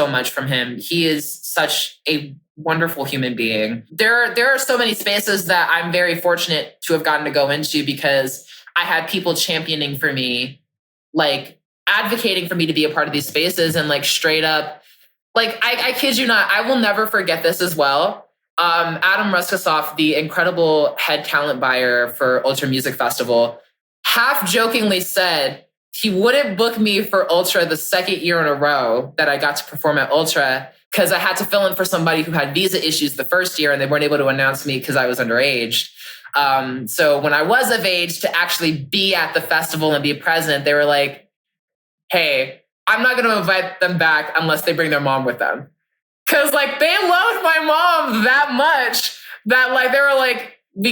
Speaker 2: much from him. He is such a wonderful human being. There are so many spaces that I'm very fortunate to have gotten to go into because I had people championing for me, like advocating for me to be a part of these spaces, and like straight up, like, I kid you not, I will never forget this as well. Adam Ruskasoff, the incredible head talent buyer for Ultra Music Festival, half jokingly said he wouldn't book me for Ultra the second year in a row that I got to perform at Ultra because I had to fill in for somebody who had visa issues the first year, and they weren't able to announce me because I was underage. So when I was of age to actually be at the festival and be present, they were like, hey, I'm not going to invite them back unless they bring their mom with them. Because, like, they loved my mom that much that, like, they were like, the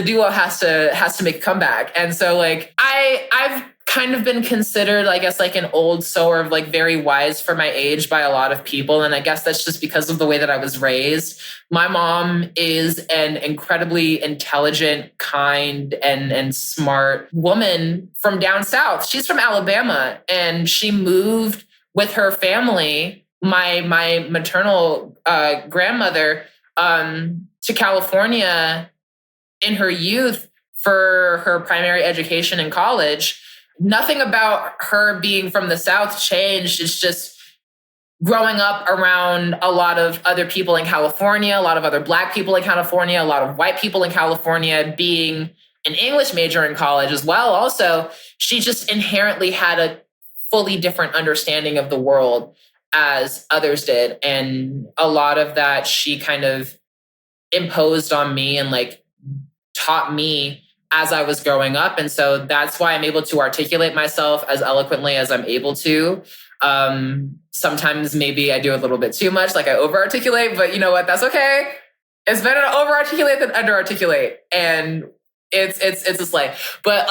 Speaker 2: duo has to make a comeback. And so, like, I've kind of been considered, I guess, like an old soul, or like very wise for my age by a lot of people. And I guess that's just because of the way that I was raised. My mom is an incredibly intelligent, kind, and smart woman from down south. She's from Alabama, and she moved with her family, my maternal grandmother, to California in her youth for her primary education in college. Nothing about her being from the South changed. It's just growing up around a lot of other people in California, a lot of other Black people in California, a lot of white people in California, being an English major in college as well. Also, she just inherently had a fully different understanding of the world as others did. And a lot of that she kind of imposed on me and like taught me as I was growing up. And so that's why I'm able to articulate myself as eloquently as I'm able to. Sometimes maybe I do a little bit too much, like I over-articulate, but you know what? That's okay. It's better to over-articulate than under-articulate. And it's a slay. But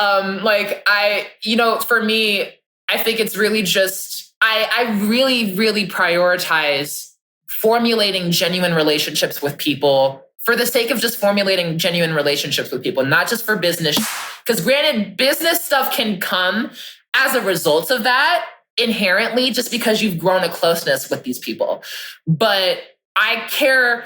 Speaker 2: for me, I think it's really just, I really, really prioritize formulating genuine relationships with people for the sake of just formulating genuine relationships with people, not just for business. Because granted, business stuff can come as a result of that inherently, just because you've grown a closeness with these people. But I care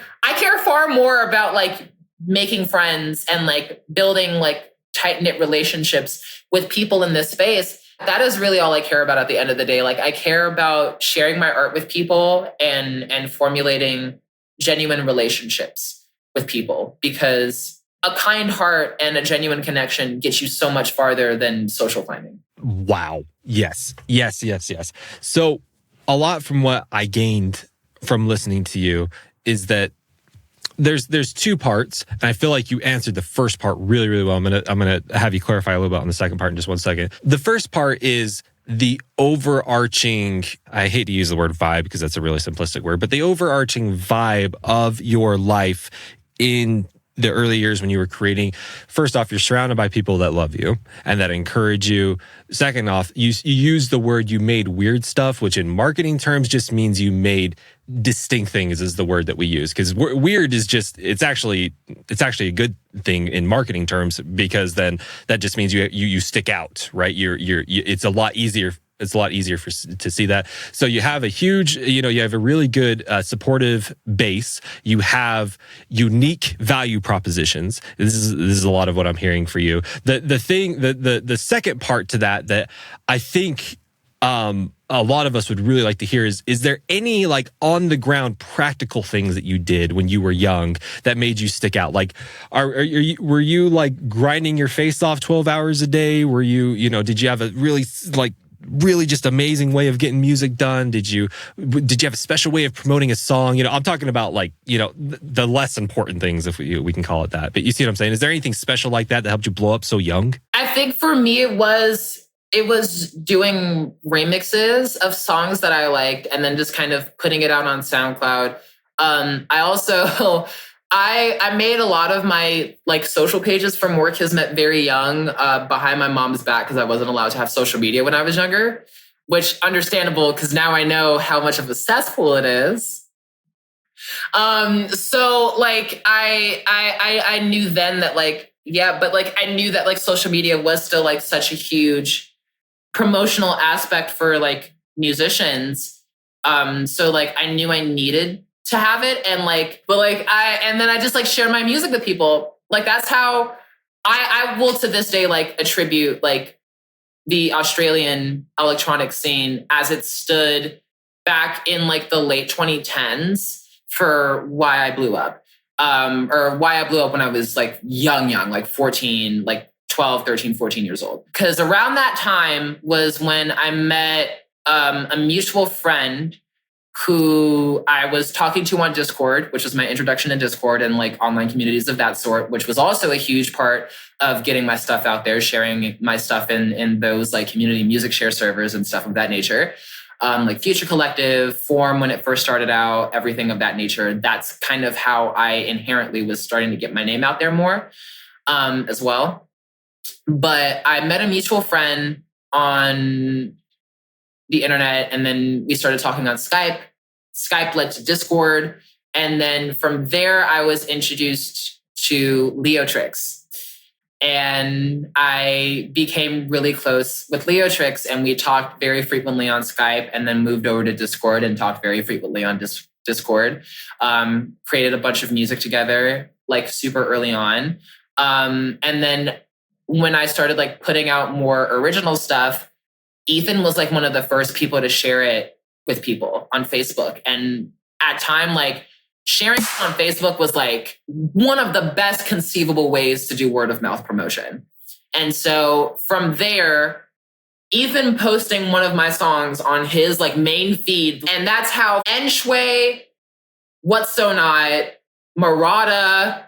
Speaker 2: far more about like making friends and like building like tight-knit relationships with people in this space. That is really all I care about at the end of the day. Like, I care about sharing my art with people and formulating genuine relationships with people, because a kind heart and a genuine connection gets you so much farther than social climbing.
Speaker 1: Wow. Yes. So a lot from what I gained from listening to you is that there's two parts, and I feel like you answered the first part really, really well. I'm gonna have you clarify a little bit on the second part in just one second. The first part is the overarching, I hate to use the word vibe because that's a really simplistic word, but the overarching vibe of your life in the early years when you were creating. First off, you're surrounded by people that love you and that encourage you. Second off, you use the word, you made weird stuff, which in marketing terms just means you made distinct things, is the word that we use, because weird is just, it's actually a good thing in marketing terms, because then that just means you stick out, right? It's a lot easier. It's a lot easier to see that. So you have a huge, you have a really good supportive base. You have unique value propositions. This is a lot of what I'm hearing for you. The second part to that I think a lot of us would really like to hear is there any like on the ground practical things that you did when you were young that made you stick out? Like, were you like grinding your face off 12 hours a day? Were you, did you have a really just amazing way of getting music done? Did you have a special way of promoting a song? I'm talking about like, the less important things, if we can call it that. But you see what I'm saying? Is there anything special like that helped you blow up so young?
Speaker 2: I think for me, it was doing remixes of songs that I liked and then just kind of putting it out on SoundCloud. I also, I made a lot of my like social pages for Moore Kismet very young, behind my mom's back, because I wasn't allowed to have social media when I was younger, which understandable because now I know how much of a cesspool it is. So like I knew then that like, yeah, but like I knew that like social media was still like such a huge promotional aspect for like musicians. So like I knew I needed to have it, and like, but like then I just like share my music with people. Like that's how I will to this day like attribute like the Australian electronic scene as it stood back in like the late 2010s for why I blew up. Or why I blew up when I was like young, like 14, like 12, 13, 14 years old. Because around that time was when I met a mutual friend who I was talking to on Discord, which was my introduction to Discord and like online communities of that sort, which was also a huge part of getting my stuff out there, sharing my stuff in those like community music share servers and stuff of that nature. Like Future Collective, Form when it first started out, everything of that nature. That's kind of how I inherently was starting to get my name out there more as well. But I met a mutual friend on the internet, and then we started talking on Skype. Skype led to Discord. And then from there, I was introduced to Leotrix. And I became really close with Leotrix, and we talked very frequently on Skype, and then moved over to Discord and talked very frequently on Discord. Created a bunch of music together, like super early on. And then when I started like putting out more original stuff, Ethan was like one of the first people to share it with people on Facebook. And at time, like sharing on Facebook was like one of the best conceivable ways to do word of mouth promotion. And so from there, Ethan posting one of my songs on his like main feed. And that's how Enshway, What's So Not, Murata,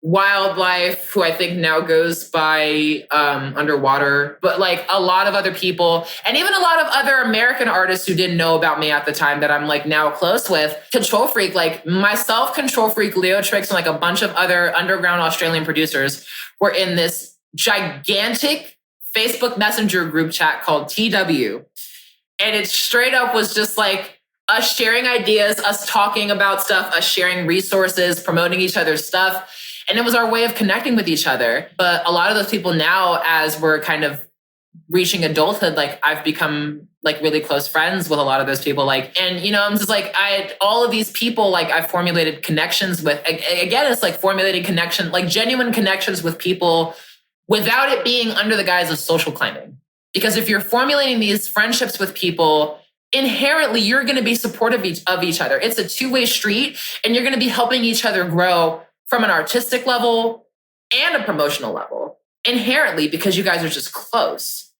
Speaker 2: Wildlife, who I think now goes by Underwater, but like a lot of other people, and even a lot of other American artists who didn't know about me at the time that I'm like now close with. Control Freak, like myself, Control Freak, Leotrix, and like a bunch of other underground Australian producers were in this gigantic Facebook Messenger group chat called TW. And it straight up was just like us sharing ideas, us talking about stuff, us sharing resources, promoting each other's stuff. And it was our way of connecting with each other. But a lot of those people now, as we're kind of reaching adulthood, like I've become like really close friends with a lot of those people. Like, and I'm just like, all of these people, like I've formulated connections with. Again, it's like formulating connection, like genuine connections with people without it being under the guise of social climbing. Because if you're formulating these friendships with people, inherently you're going to be supportive of each other. It's a two-way street, and you're going to be helping each other grow from an artistic level and a promotional level, inherently, because you guys are just close.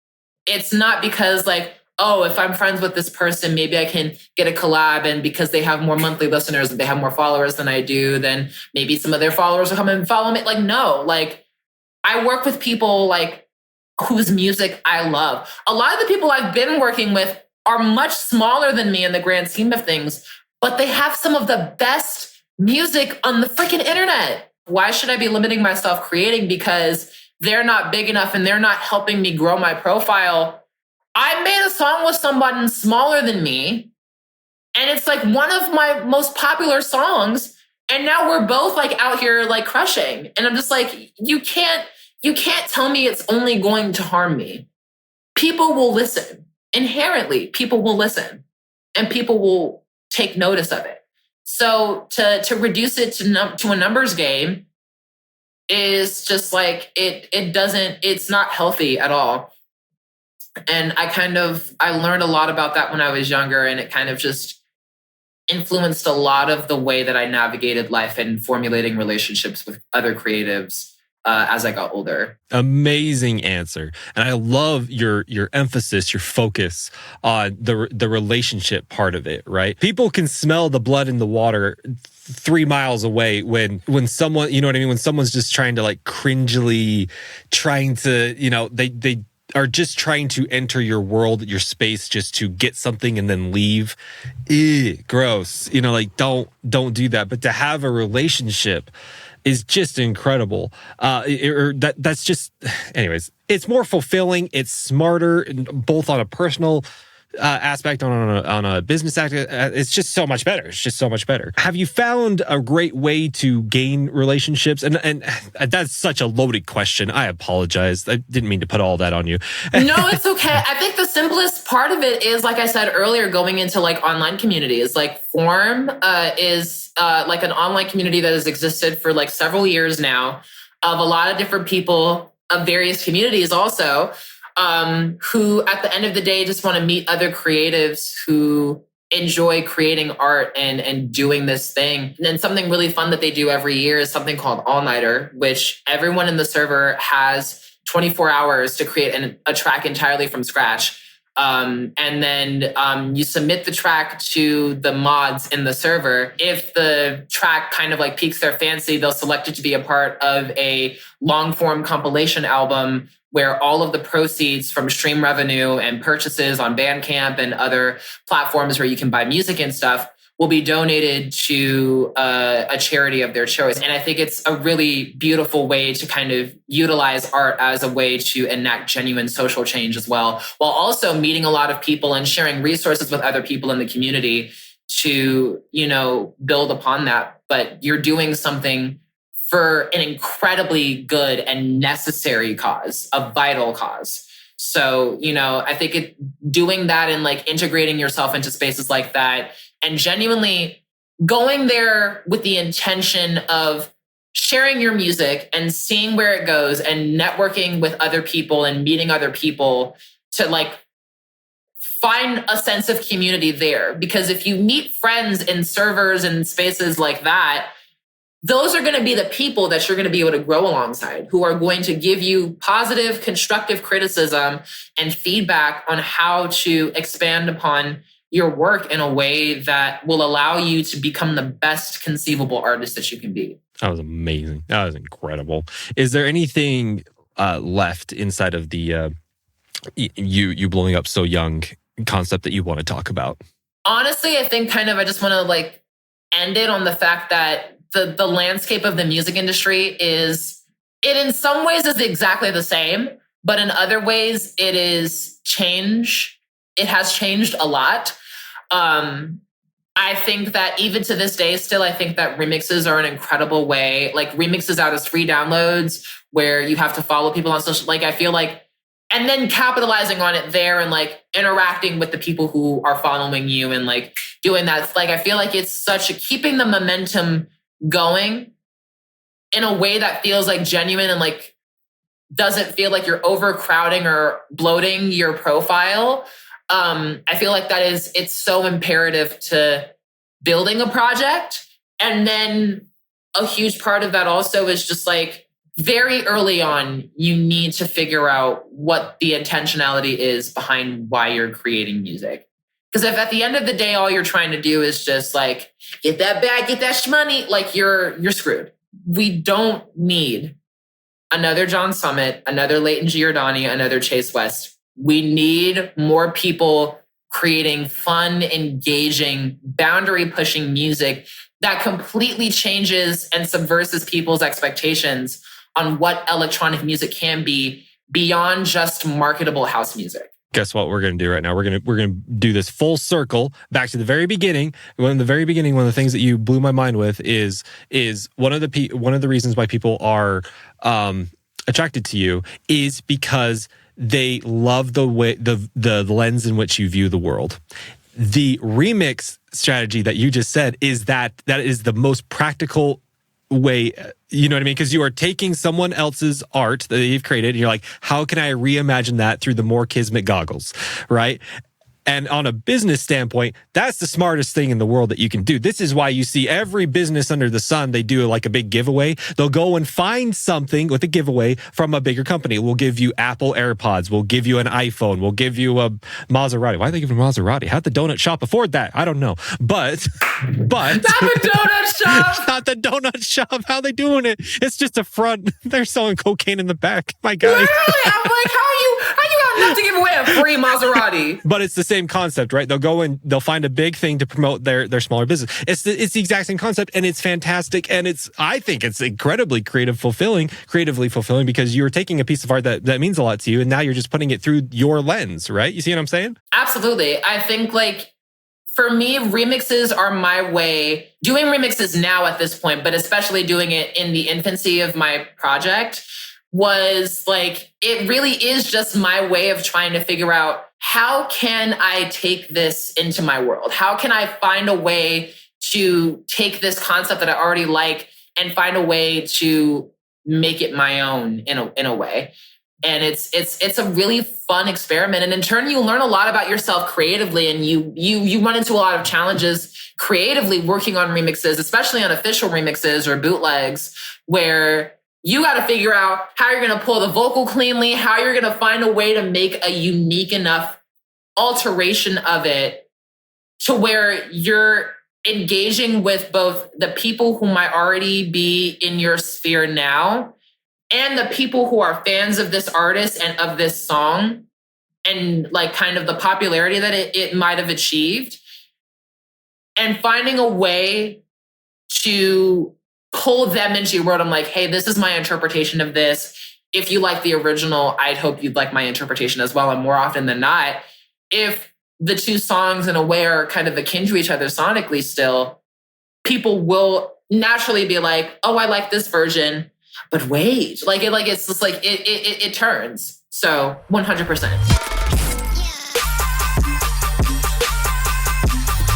Speaker 2: It's not because like, oh, if I'm friends with this person, maybe I can get a collab. And because they have more monthly listeners and they have more followers than I do, then maybe some of their followers will come and follow me. Like, no, like I work with people like whose music I love. A lot of the people I've been working with are much smaller than me in the grand scheme of things, but they have some of the best music on the freaking internet. Why should I be limiting myself creating because they're not big enough and they're not helping me grow my profile? I made a song with someone smaller than me, and it's like one of my most popular songs. And now we're both like out here like crushing. And I'm just like, you can't tell me it's only going to harm me. People will listen. Inherently, people will listen and people will take notice of it. So to reduce it to a numbers game is just like, it's not healthy at all. And I learned a lot about that when I was younger, and it kind of just influenced a lot of the way that I navigated life and formulating relationships with other creatives as I got older.
Speaker 1: Amazing answer. And I love your emphasis, your focus on the relationship part of it, right? People can smell the blood in the water 3 miles away when someone, you know what I mean? When someone's just trying to like cringily trying to, you know, they are just trying to enter your world, your space, just to get something and then leave. Gross. You know, like don't do that. But to have a relationship is just incredible. That's just, anyways, it's more fulfilling. It's smarter, both on a personal aspect, on a business aspect. It's just so much better. It's just so much better. Have you found a great way to gain relationships? And that's such a loaded question. I apologize. I didn't mean to put all that on you.
Speaker 2: No, it's okay. I think the simplest part of it is, like I said earlier, going into like online communities. Like Form is like an online community that has existed for like several years now, of a lot of different people of various communities also, who at the end of the day just want to meet other creatives who enjoy creating art and doing this thing. And then something really fun that they do every year is something called All Nighter, which everyone in the server has 24 hours to create a track entirely from scratch. And then you submit the track to the mods in the server. If the track kind of like piques their fancy, they'll select it to be a part of a long form compilation album where all of the proceeds from stream revenue and purchases on Bandcamp and other platforms where you can buy music and stuff will be donated to a charity of their choice. And I think it's a really beautiful way to kind of utilize art as a way to enact genuine social change as well, while also meeting a lot of people and sharing resources with other people in the community to, you know, build upon that. But you're doing something for an incredibly good and necessary cause, a vital cause. So, you know, I think doing that and like integrating yourself into spaces like that and genuinely going there with the intention of sharing your music and seeing where it goes and networking with other people and meeting other people to like find a sense of community there. Because if you meet friends in servers and spaces like that, those are going to be the people that you're going to be able to grow alongside, who are going to give you positive, constructive criticism and feedback on how to expand upon your work in a way that will allow you to become the best conceivable artist that you can be.
Speaker 1: That was amazing. That was incredible. Is there anything left inside of the you blowing up so young concept that you want to talk about?
Speaker 2: Honestly, I think I just want to like end it on the fact that the landscape of the music industry it in some ways is exactly the same, but in other ways it has changed a lot. I think that even to this day still, I think that remixes are an incredible way, like remixes out as free downloads where you have to follow people on social, like I feel like, and then capitalizing on it there and like interacting with the people who are following you and like doing that. Like, I feel like it's keeping the momentum going in a way that feels like genuine and like doesn't feel like you're overcrowding or bloating your profile. I feel like it's so imperative to building a project. And then a huge part of that also is just like very early on, you need to figure out what the intentionality is behind why you're creating music. Because if at the end of the day, all you're trying to do is just like, get that bag, get that shmoney, like you're screwed. We don't need another John Summit, another Leighton Giordani, another Chase West. We need more people creating fun, engaging, boundary-pushing music that completely changes and subverts people's expectations on what electronic music can be beyond just marketable house music.
Speaker 1: Guess what we're going to do right now? We're going to do this full circle back to the very beginning. One of the things that you blew my mind with is one of the reasons why people are attracted to you is because they love the way the lens in which you view the world. The remix strategy that you just said is that is the most practical way, you know what I mean? Because you are taking someone else's art that you've created, and you're like, how can I reimagine that through the Moore Kismet goggles, right? And on a business standpoint, that's the smartest thing in the world that you can do. This is why you see every business under the sun, they do like a big giveaway. They'll go and find something with a giveaway from a bigger company. We'll give you Apple AirPods. We'll give you an iPhone. We'll give you a Maserati. Why are they giving Maserati? How'd the donut shop afford that? I don't know. But
Speaker 2: not the donut shop.
Speaker 1: Not the donut shop. How are they doing it? It's just a front. They're selling cocaine in the back. My God.
Speaker 2: Literally, I'm like, how you got enough to give away a free Maserati?
Speaker 1: But it's the same concept, right? They'll go and they'll find a big thing to promote their smaller business. It's the exact same concept, and it's fantastic, and I think it's incredibly creatively fulfilling because you're taking a piece of art that means a lot to you, and now you're just putting it through your lens, right? You see what I'm saying?
Speaker 2: Absolutely. I think like for me, remixes are my way. Doing remixes now at this point, but especially doing it in the infancy of my project, was like, it really is just my way of trying to figure out, how can I take this into my world? How can I find a way to take this concept that I already like and find a way to make it my own in a way? And it's a really fun experiment. And in turn, you learn a lot about yourself creatively, and you run into a lot of challenges creatively working on remixes, especially on official remixes or bootlegs, where you got to figure out how you're going to pull the vocal cleanly, how you're going to find a way to make a unique enough alteration of it to where you're engaging with both the people who might already be in your sphere now and the people who are fans of this artist and of this song and like kind of the popularity that it might have achieved, and finding a way to pull them into your world. I'm like, hey, this is my interpretation of this. If you like the original, I'd hope you'd like my interpretation as well. And more often than not, if the two songs in a way are kind of akin to each other sonically still, people will naturally be like, oh, I like this version, but wait, it's just like, it turns. So 100%.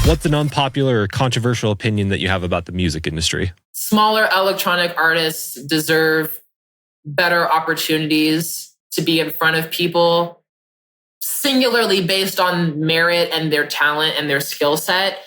Speaker 1: What's an unpopular or controversial opinion that you have about the music industry?
Speaker 2: Smaller electronic artists deserve better opportunities to be in front of people, singularly based on merit and their talent and their skill set,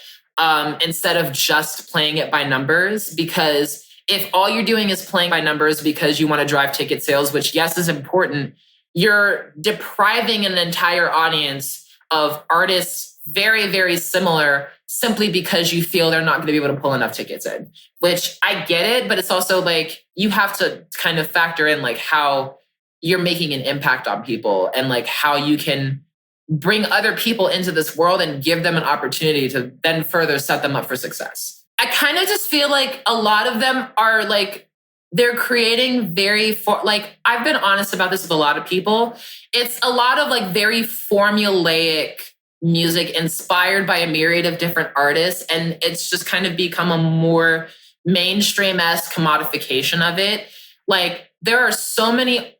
Speaker 2: instead of just playing it by numbers. Because if all you're doing is playing by numbers because you want to drive ticket sales, which yes is important, you're depriving an entire audience of artists very, very similar simply because you feel they're not going to be able to pull enough tickets in, which I get it, but it's also like, you have to kind of factor in like how you're making an impact on people and like how you can bring other people into this world and give them an opportunity to then further set them up for success. I kind of just feel like a lot of them are like, they're creating I've been honest about this with a lot of people. It's a lot of like very formulaic music inspired by a myriad of different artists. And it's just kind of become a more mainstream-esque commodification of it. Like there are so many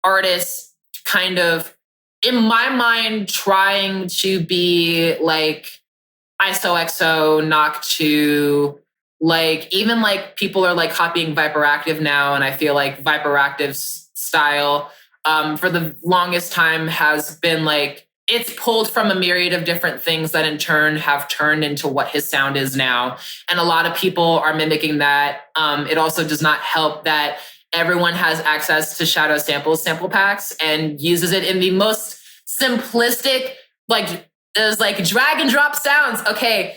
Speaker 2: artists kind of, in my mind, trying to be like ISOXO, Knock 2, like even like people are like copying Viperactive now. And I feel like Viperactive's style for the longest time has been like, it's pulled from a myriad of different things that in turn have turned into what his sound is now. And a lot of people are mimicking that. It also does not help that everyone has access to Shadow Samples sample packs and uses it in the most simplistic, like, there's like drag and drop sounds. Okay,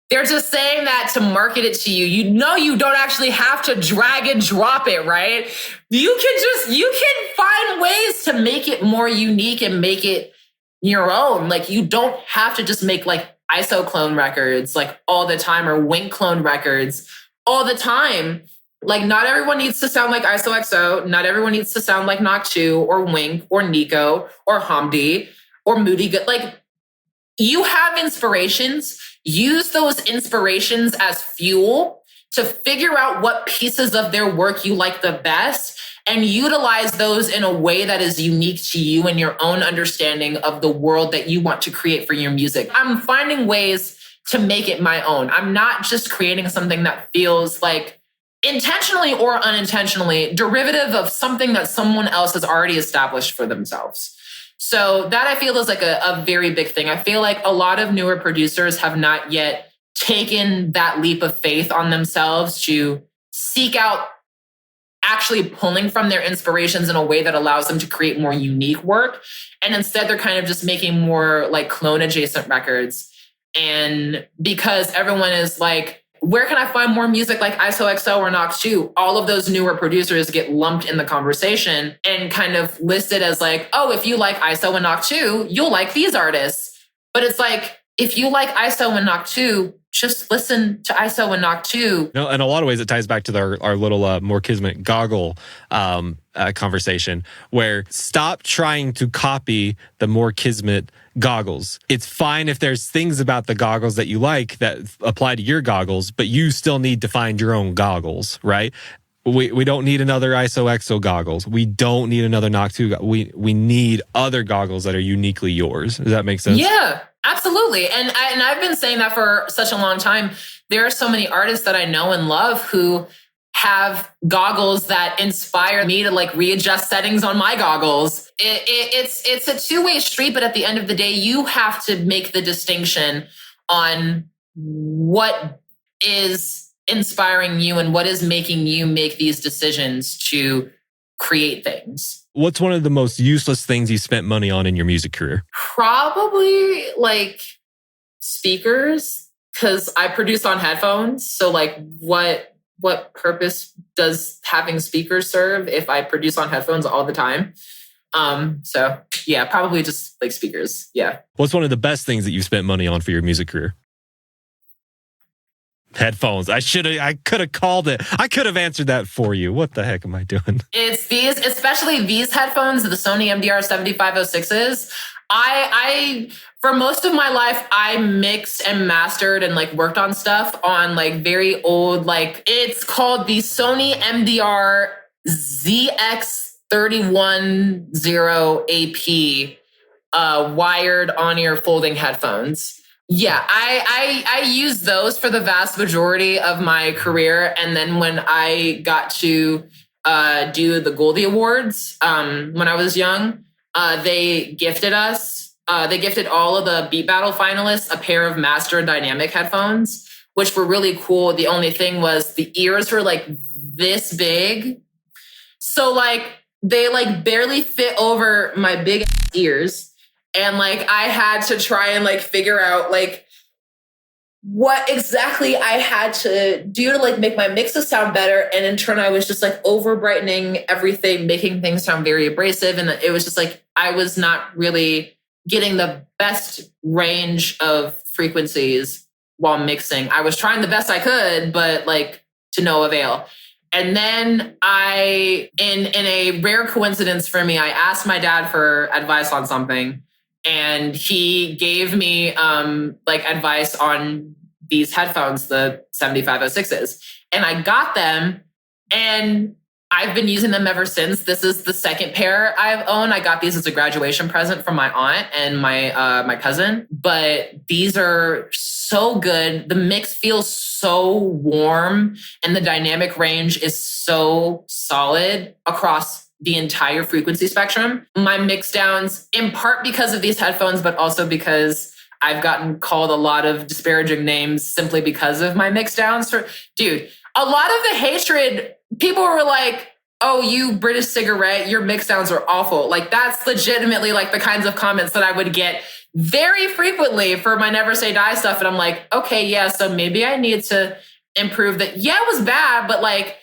Speaker 2: they're just saying that to market it to you. You know, you don't actually have to drag and drop it, right? You can find ways to make it more unique and make it your own. Like, you don't have to just make like ISO clone records like all the time, or Wink clone records all the time. Like, not everyone needs to sound like ISOXO. Not everyone needs to sound like Knock2 or Wink or Nico or Hamdi or Moody. Like, you have inspirations. Use those inspirations as fuel to figure out what pieces of their work you like the best and utilize those in a way that is unique to you and your own understanding of the world that you want to create for your music. I'm finding ways to make it my own. I'm not just creating something that feels like intentionally or unintentionally derivative of something that someone else has already established for themselves. So that I feel is like a very big thing. I feel like a lot of newer producers have not yet taken that leap of faith on themselves to seek out actually pulling from their inspirations in a way that allows them to create more unique work. And instead, they're kind of just making more like clone adjacent records. And because everyone is like, where can I find more music like ISOXO or Knox2? All of those newer producers get lumped in the conversation and kind of listed as like, oh, if you like ISO and Knox2, you'll like these artists. But it's like, if you like ISO and Knox2, just listen to ISO and Knock2.
Speaker 1: No, in a lot of ways, it ties back to our little Moore Kismet goggle conversation, where stop trying to copy the Moore Kismet goggles. It's fine if there's things about the goggles that you like that apply to your goggles, but you still need to find your own goggles, right? We don't need another ISOXO goggles. We don't need another Knock2. We need other goggles that are uniquely yours. Does that make sense?
Speaker 2: Yeah, absolutely. And I've been saying that for such a long time. There are so many artists that I know and love who have goggles that inspire me to like readjust settings on my goggles. It's a two-way street, but at the end of the day, you have to make the distinction on what is inspiring you and what is making you make these decisions to create things.
Speaker 1: What's one of the most useless things you spent money on in your music career?
Speaker 2: Probably like speakers, because I produce on headphones. So like what purpose does having speakers serve if I produce on headphones all the time? So yeah, probably just like speakers. Yeah.
Speaker 1: What's one of the best things that you've spent money on for your music career? Headphones. I could have called it. I could have answered that for you. What the heck am I doing?
Speaker 2: It's these, especially these headphones, the Sony MDR 7506s. I for most of my life, I mixed and mastered and like worked on stuff on like very old, like it's called the Sony MDR ZX310AP wired on-ear folding headphones. Yeah, I used those for the vast majority of my career. And then when I got to do the Goldie Awards when I was young, they gifted all of the Beat Battle finalists a pair of Master Dynamic headphones, which were really cool. The only thing was the ears were like this big. So like they like barely fit over my big ears. And like I had to try and like figure out like what exactly I had to do to like make my mixes sound better. And in turn, I was just like over brightening everything, making things sound very abrasive. And it was just like I was not really getting the best range of frequencies while mixing. I was trying the best I could, but like to no avail. And then in a rare coincidence for me, I asked my dad for advice on something. And he gave me like advice on these headphones, the 7506s. And I got them and I've been using them ever since. This is the second pair I've owned. I got these as a graduation present from my aunt and my cousin. But these are so good. The mix feels so warm and the dynamic range is so solid across the entire frequency spectrum. My mix downs, in part because of these headphones, but also because I've gotten called a lot of disparaging names simply because of my mix downs. Dude, a lot of the hatred, people were like, oh, you British cigarette, your mix sounds are awful. Like that's legitimately like the kinds of comments that I would get very frequently for my Never Say Die stuff. And I'm like, okay, yeah, so maybe I need to improve that. Yeah, it was bad, but like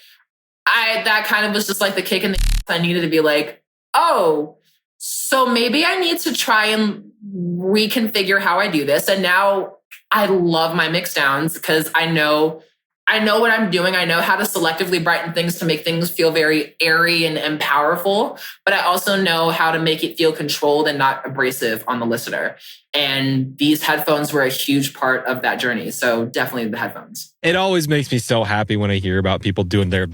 Speaker 2: that kind of was just like the kick in the ass. I needed to be like, oh, so maybe I need to try and reconfigure how I do this. And now I love my mix downs because I know what I'm doing. I know how to selectively brighten things to make things feel very airy and powerful, but I also know how to make it feel controlled and not abrasive on the listener. And these headphones were a huge part of that journey. So definitely the headphones.
Speaker 1: It always makes me so happy when I hear about people doing their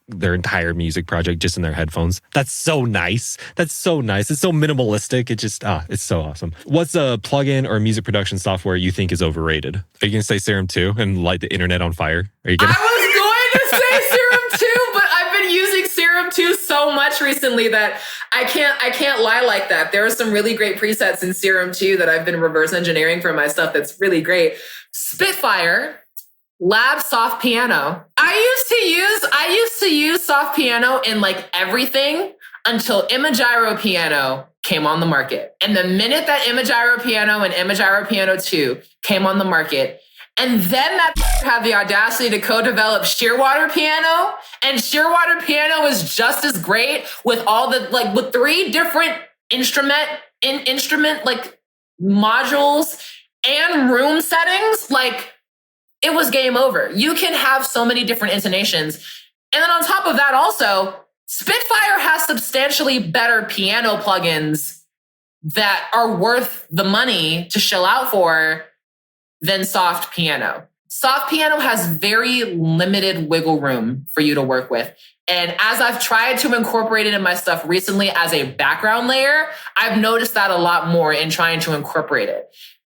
Speaker 1: their entire music project just in their headphones. That's so nice. That's so nice. It's so minimalistic. It just, it's so awesome. What's a plugin or music production software you think is overrated? Are you going to say Serum 2 and light the internet on fire? Are you gonna?
Speaker 2: I was going to say Serum 2, but I've been using Serum 2 so much recently that I can't lie like that. There are some really great presets in Serum 2 that I've been reverse engineering for my stuff that's really great. Spitfire, Lab Soft Piano. I used to use soft piano in like everything until Imagyro Piano came on the market. And the minute that Imagyro Piano and Imagyro Piano 2 came on the market, and then that had the audacity to co-develop Shearwater Piano, and Shearwater Piano is just as great with all the with 3 different instrument like modules and room settings. Like it was game over. You can have so many different intonations, and then on top of that, also Spitfire has substantially better piano plugins that are worth the money to shell out for than soft piano. Soft piano has very limited wiggle room for you to work with. And as I've tried to incorporate it in my stuff recently as a background layer, I've noticed that a lot more in trying to incorporate it.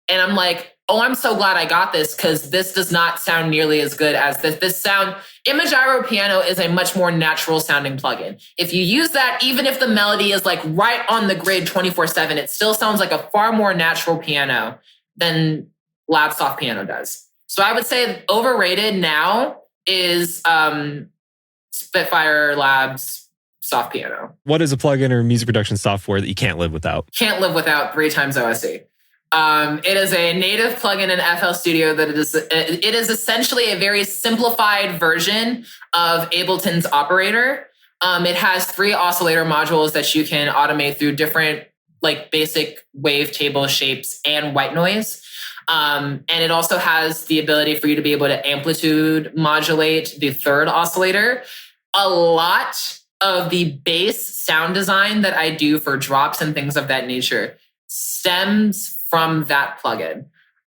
Speaker 2: And I'm like, oh, I'm so glad I got this because this does not sound nearly as good as this sound. Imagyro Piano is a much more natural sounding plugin. If you use that, even if the melody is like right on the grid 24/7, it still sounds like a far more natural piano than Lab Soft Piano does. So I would say overrated now is Spitfire Labs Soft Piano.
Speaker 1: What is a plugin or music production software that you can't live without?
Speaker 2: Can't live without 3 times OSC. It is a native plugin in FL Studio that it is essentially a very simplified version of Ableton's operator. It has 3 oscillator modules that you can automate through different like basic wavetable shapes and white noise. And it also has the ability for you to be able to amplitude modulate the 3rd oscillator. A lot of the bass sound design that I do for drops and things of that nature stems from that plugin.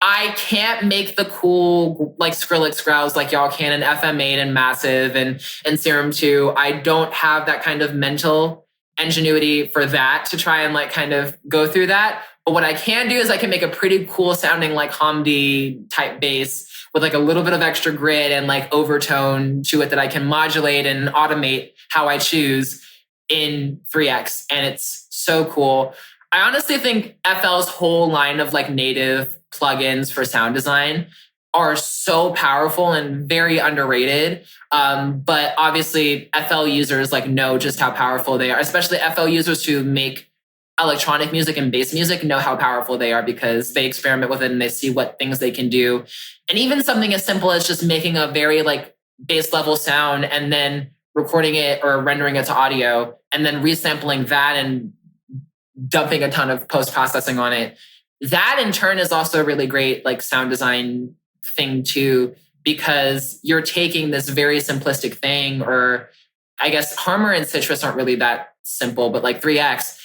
Speaker 2: I can't make the cool like Skrillex growls like y'all can in FM8 and Massive and Serum 2. I don't have that kind of mental ingenuity for that to try and like kind of go through that. But what I can do is I can make a pretty cool sounding like Hamdi type bass with like a little bit of extra grit and like overtone to it that I can modulate and automate how I choose in 3X. And it's so cool. I honestly think FL's whole line of like native plugins for sound design are so powerful and very underrated. But obviously FL users like know just how powerful they are, especially FL users who make electronic music and bass music know how powerful they are because they experiment with it and they see what things they can do. And even something as simple as just making a very like bass level sound and then recording it or rendering it to audio and then resampling that and dumping a ton of post-processing on it. That in turn is also a really great like sound design thing too, because you're taking this very simplistic thing, or I guess Harmor and Citrus aren't really that simple, but like 3X,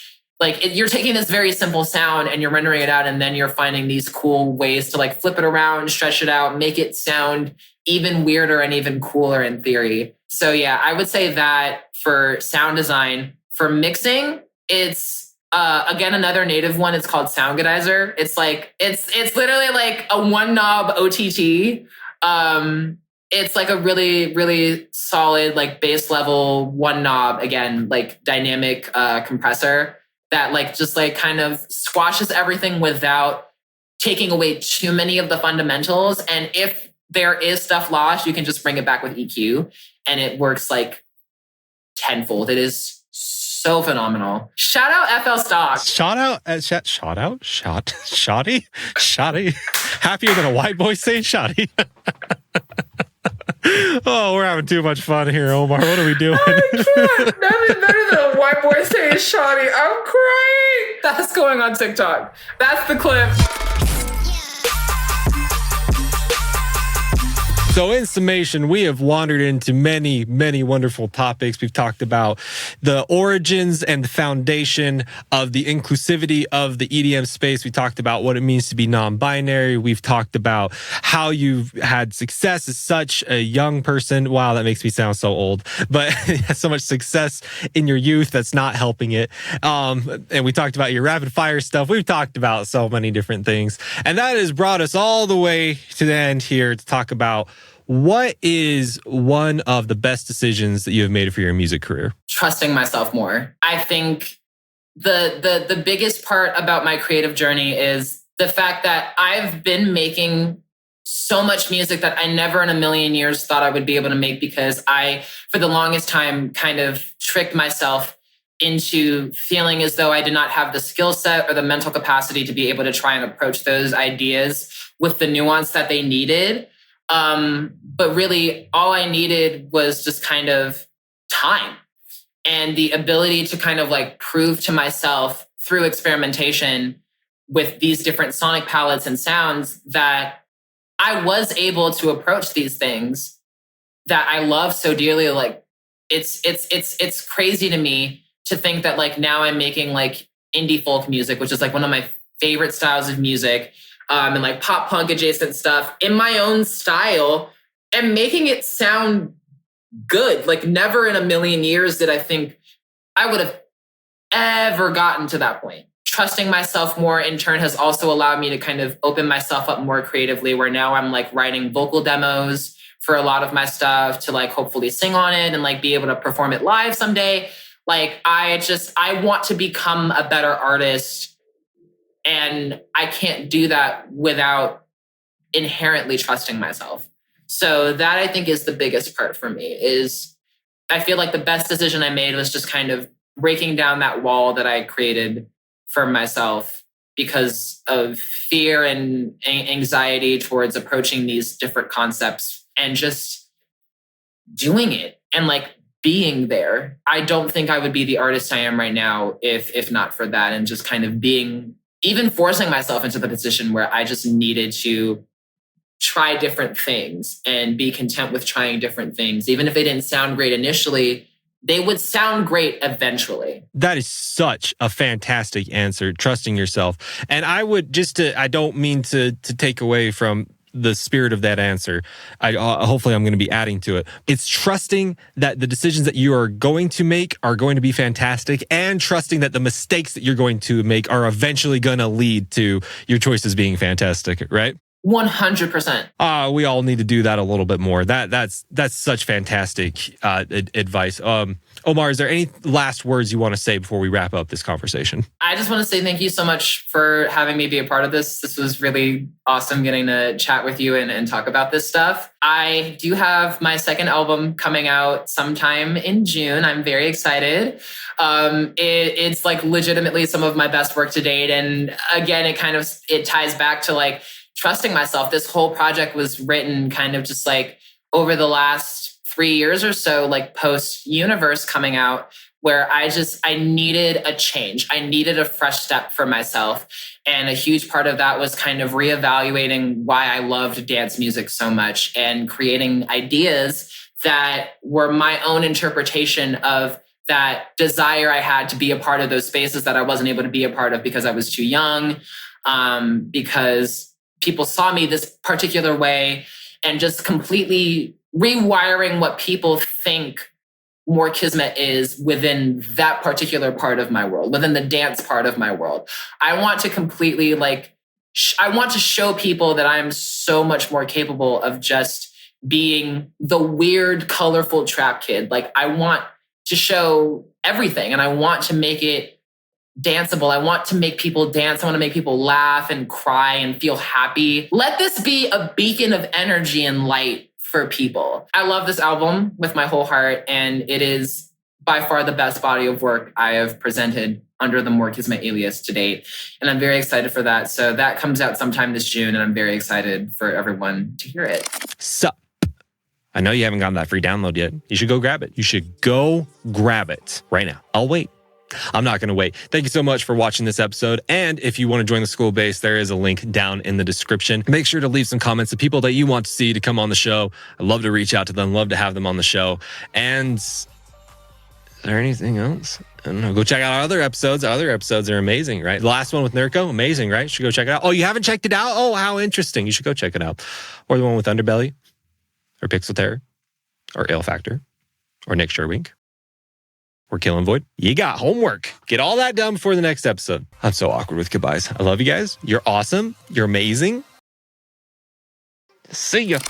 Speaker 2: you're taking this very simple sound and you're rendering it out, and then you're finding these cool ways to like flip it around, stretch it out, make it sound even weirder and even cooler in theory. So yeah, I would say that for sound design. For mixing, it's again another native one. It's called Soundgodizer. It's like it's literally like a one knob OTT. It's like a really, really solid like bass level one knob, again, like dynamic compressor that like just like kind of squashes everything without taking away too many of the fundamentals. And if there is stuff lost, you can just bring it back with EQ and it works like tenfold. It is so phenomenal. Shout out FL Stock.
Speaker 1: Shoddy. Happier than a white boy saying shoddy. Oh, we're having too much fun here, Omar. What are we doing?
Speaker 2: I can't. Nothing better than a white boy saying shoddy. I'm crying. That's going on TikTok. That's the clip.
Speaker 1: So in summation, we have wandered into many, many wonderful topics. We've talked about the origins and the foundation of the inclusivity of the EDM space. We talked about what it means to be non-binary. We've talked about how you've had success as such a young person. Wow, that makes me sound so old. But so much success in your youth that's not helping it. And we talked about your rapid fire stuff. We've talked about so many different things. And that has brought us all the way to the end here to talk about what is one of the best decisions that you have made for your music career?
Speaker 2: Trusting myself more. I think the biggest part about my creative journey is the fact that I've been making so much music that I never in a million years thought I would be able to make, because I, for the longest time, kind of tricked myself into feeling as though I did not have the skill set or the mental capacity to be able to try and approach those ideas with the nuance that they needed. But really, all I needed was just kind of time and the ability to kind of like prove to myself through experimentation with these different sonic palettes and sounds that I was able to approach these things that I love so dearly. Like it's crazy to me to think that like now I'm making like indie folk music, which is like one of my favorite styles of music. And like pop punk adjacent stuff in my own style and making it sound good. Like never in a million years did I think I would have ever gotten to that point. Trusting myself more in turn has also allowed me to kind of open myself up more creatively, where now I'm like writing vocal demos for a lot of my stuff to like hopefully sing on it and like be able to perform it live someday. Like I want to become a better artist. And I can't do that without inherently trusting myself. So that I think is the biggest part for me. Is I feel like the best decision I made was just kind of breaking down that wall that I created for myself because of fear and anxiety towards approaching these different concepts and just doing it and like being there. I don't think I would be the artist I am right now if not for that, and just kind of being, even forcing myself into the position where I just needed to try different things and be content with trying different things. Even if they didn't sound great initially, they would sound great eventually.
Speaker 1: That is such a fantastic answer, trusting yourself. And I would I don't mean to take away from the spirit of that answer. Hopefully I'm going to be adding to it. It's trusting that the decisions that you are going to make are going to be fantastic, and trusting that the mistakes that you're going to make are eventually going to lead to your choices being fantastic, right?
Speaker 2: 100%.
Speaker 1: We all need to do that a little bit more. That's such fantastic advice. Omar, is there any last words you want to say before we wrap up this conversation?
Speaker 2: I just want to say thank you so much for having me be a part of this. This was really awesome getting to chat with you and talk about this stuff. I do have my second album coming out sometime in June. I'm very excited. It's like legitimately some of my best work to date. And again, it ties back to like trusting myself. This whole project was written kind of just like over the last 3 years or so, like post Universe coming out, where I needed a change. I needed a fresh step for myself. And a huge part of that was kind of reevaluating why I loved dance music so much and creating ideas that were my own interpretation of that desire I had to be a part of those spaces that I wasn't able to be a part of because I was too young, because people saw me this particular way, and just completely rewiring what people think Moore Kismet is within that particular part of my world, within the dance part of my world. I want to completely I want to show people that I'm so much more capable of just being the weird, colorful trap kid. Like I want to show everything, and I want to make it danceable. I want to make people dance. I want to make people laugh and cry and feel happy. Let this be a beacon of energy and light for people. I love this album with my whole heart, and it is by far the best body of work I have presented under the Moore Kismet alias to date. And I'm very excited for that. So that comes out sometime this June, and I'm very excited for everyone to hear it.
Speaker 1: Sup? I know you haven't gotten that free download yet. You should go grab it. You should go grab it right now. I'll wait. I'm not going to wait. Thank you so much for watching this episode. And if you want to join the school base, there is a link down in the description. Make sure to leave some comments of people that you want to see to come on the show. I'd love to reach out to them, love to have them on the show. And is there anything else? I don't know. Go check out our other episodes. Our other episodes are amazing, right? The last one with Nurko, amazing, right? You should go check it out. Oh, you haven't checked it out? Oh, how interesting. You should go check it out. Or the one with Underbelly, or Pixel Terror, or Ale Factor, or Nick Sherwink, or Kill and Void. You got homework. Get all that done before the next episode. I'm so awkward with goodbyes. I love you guys. You're awesome. You're amazing. See ya.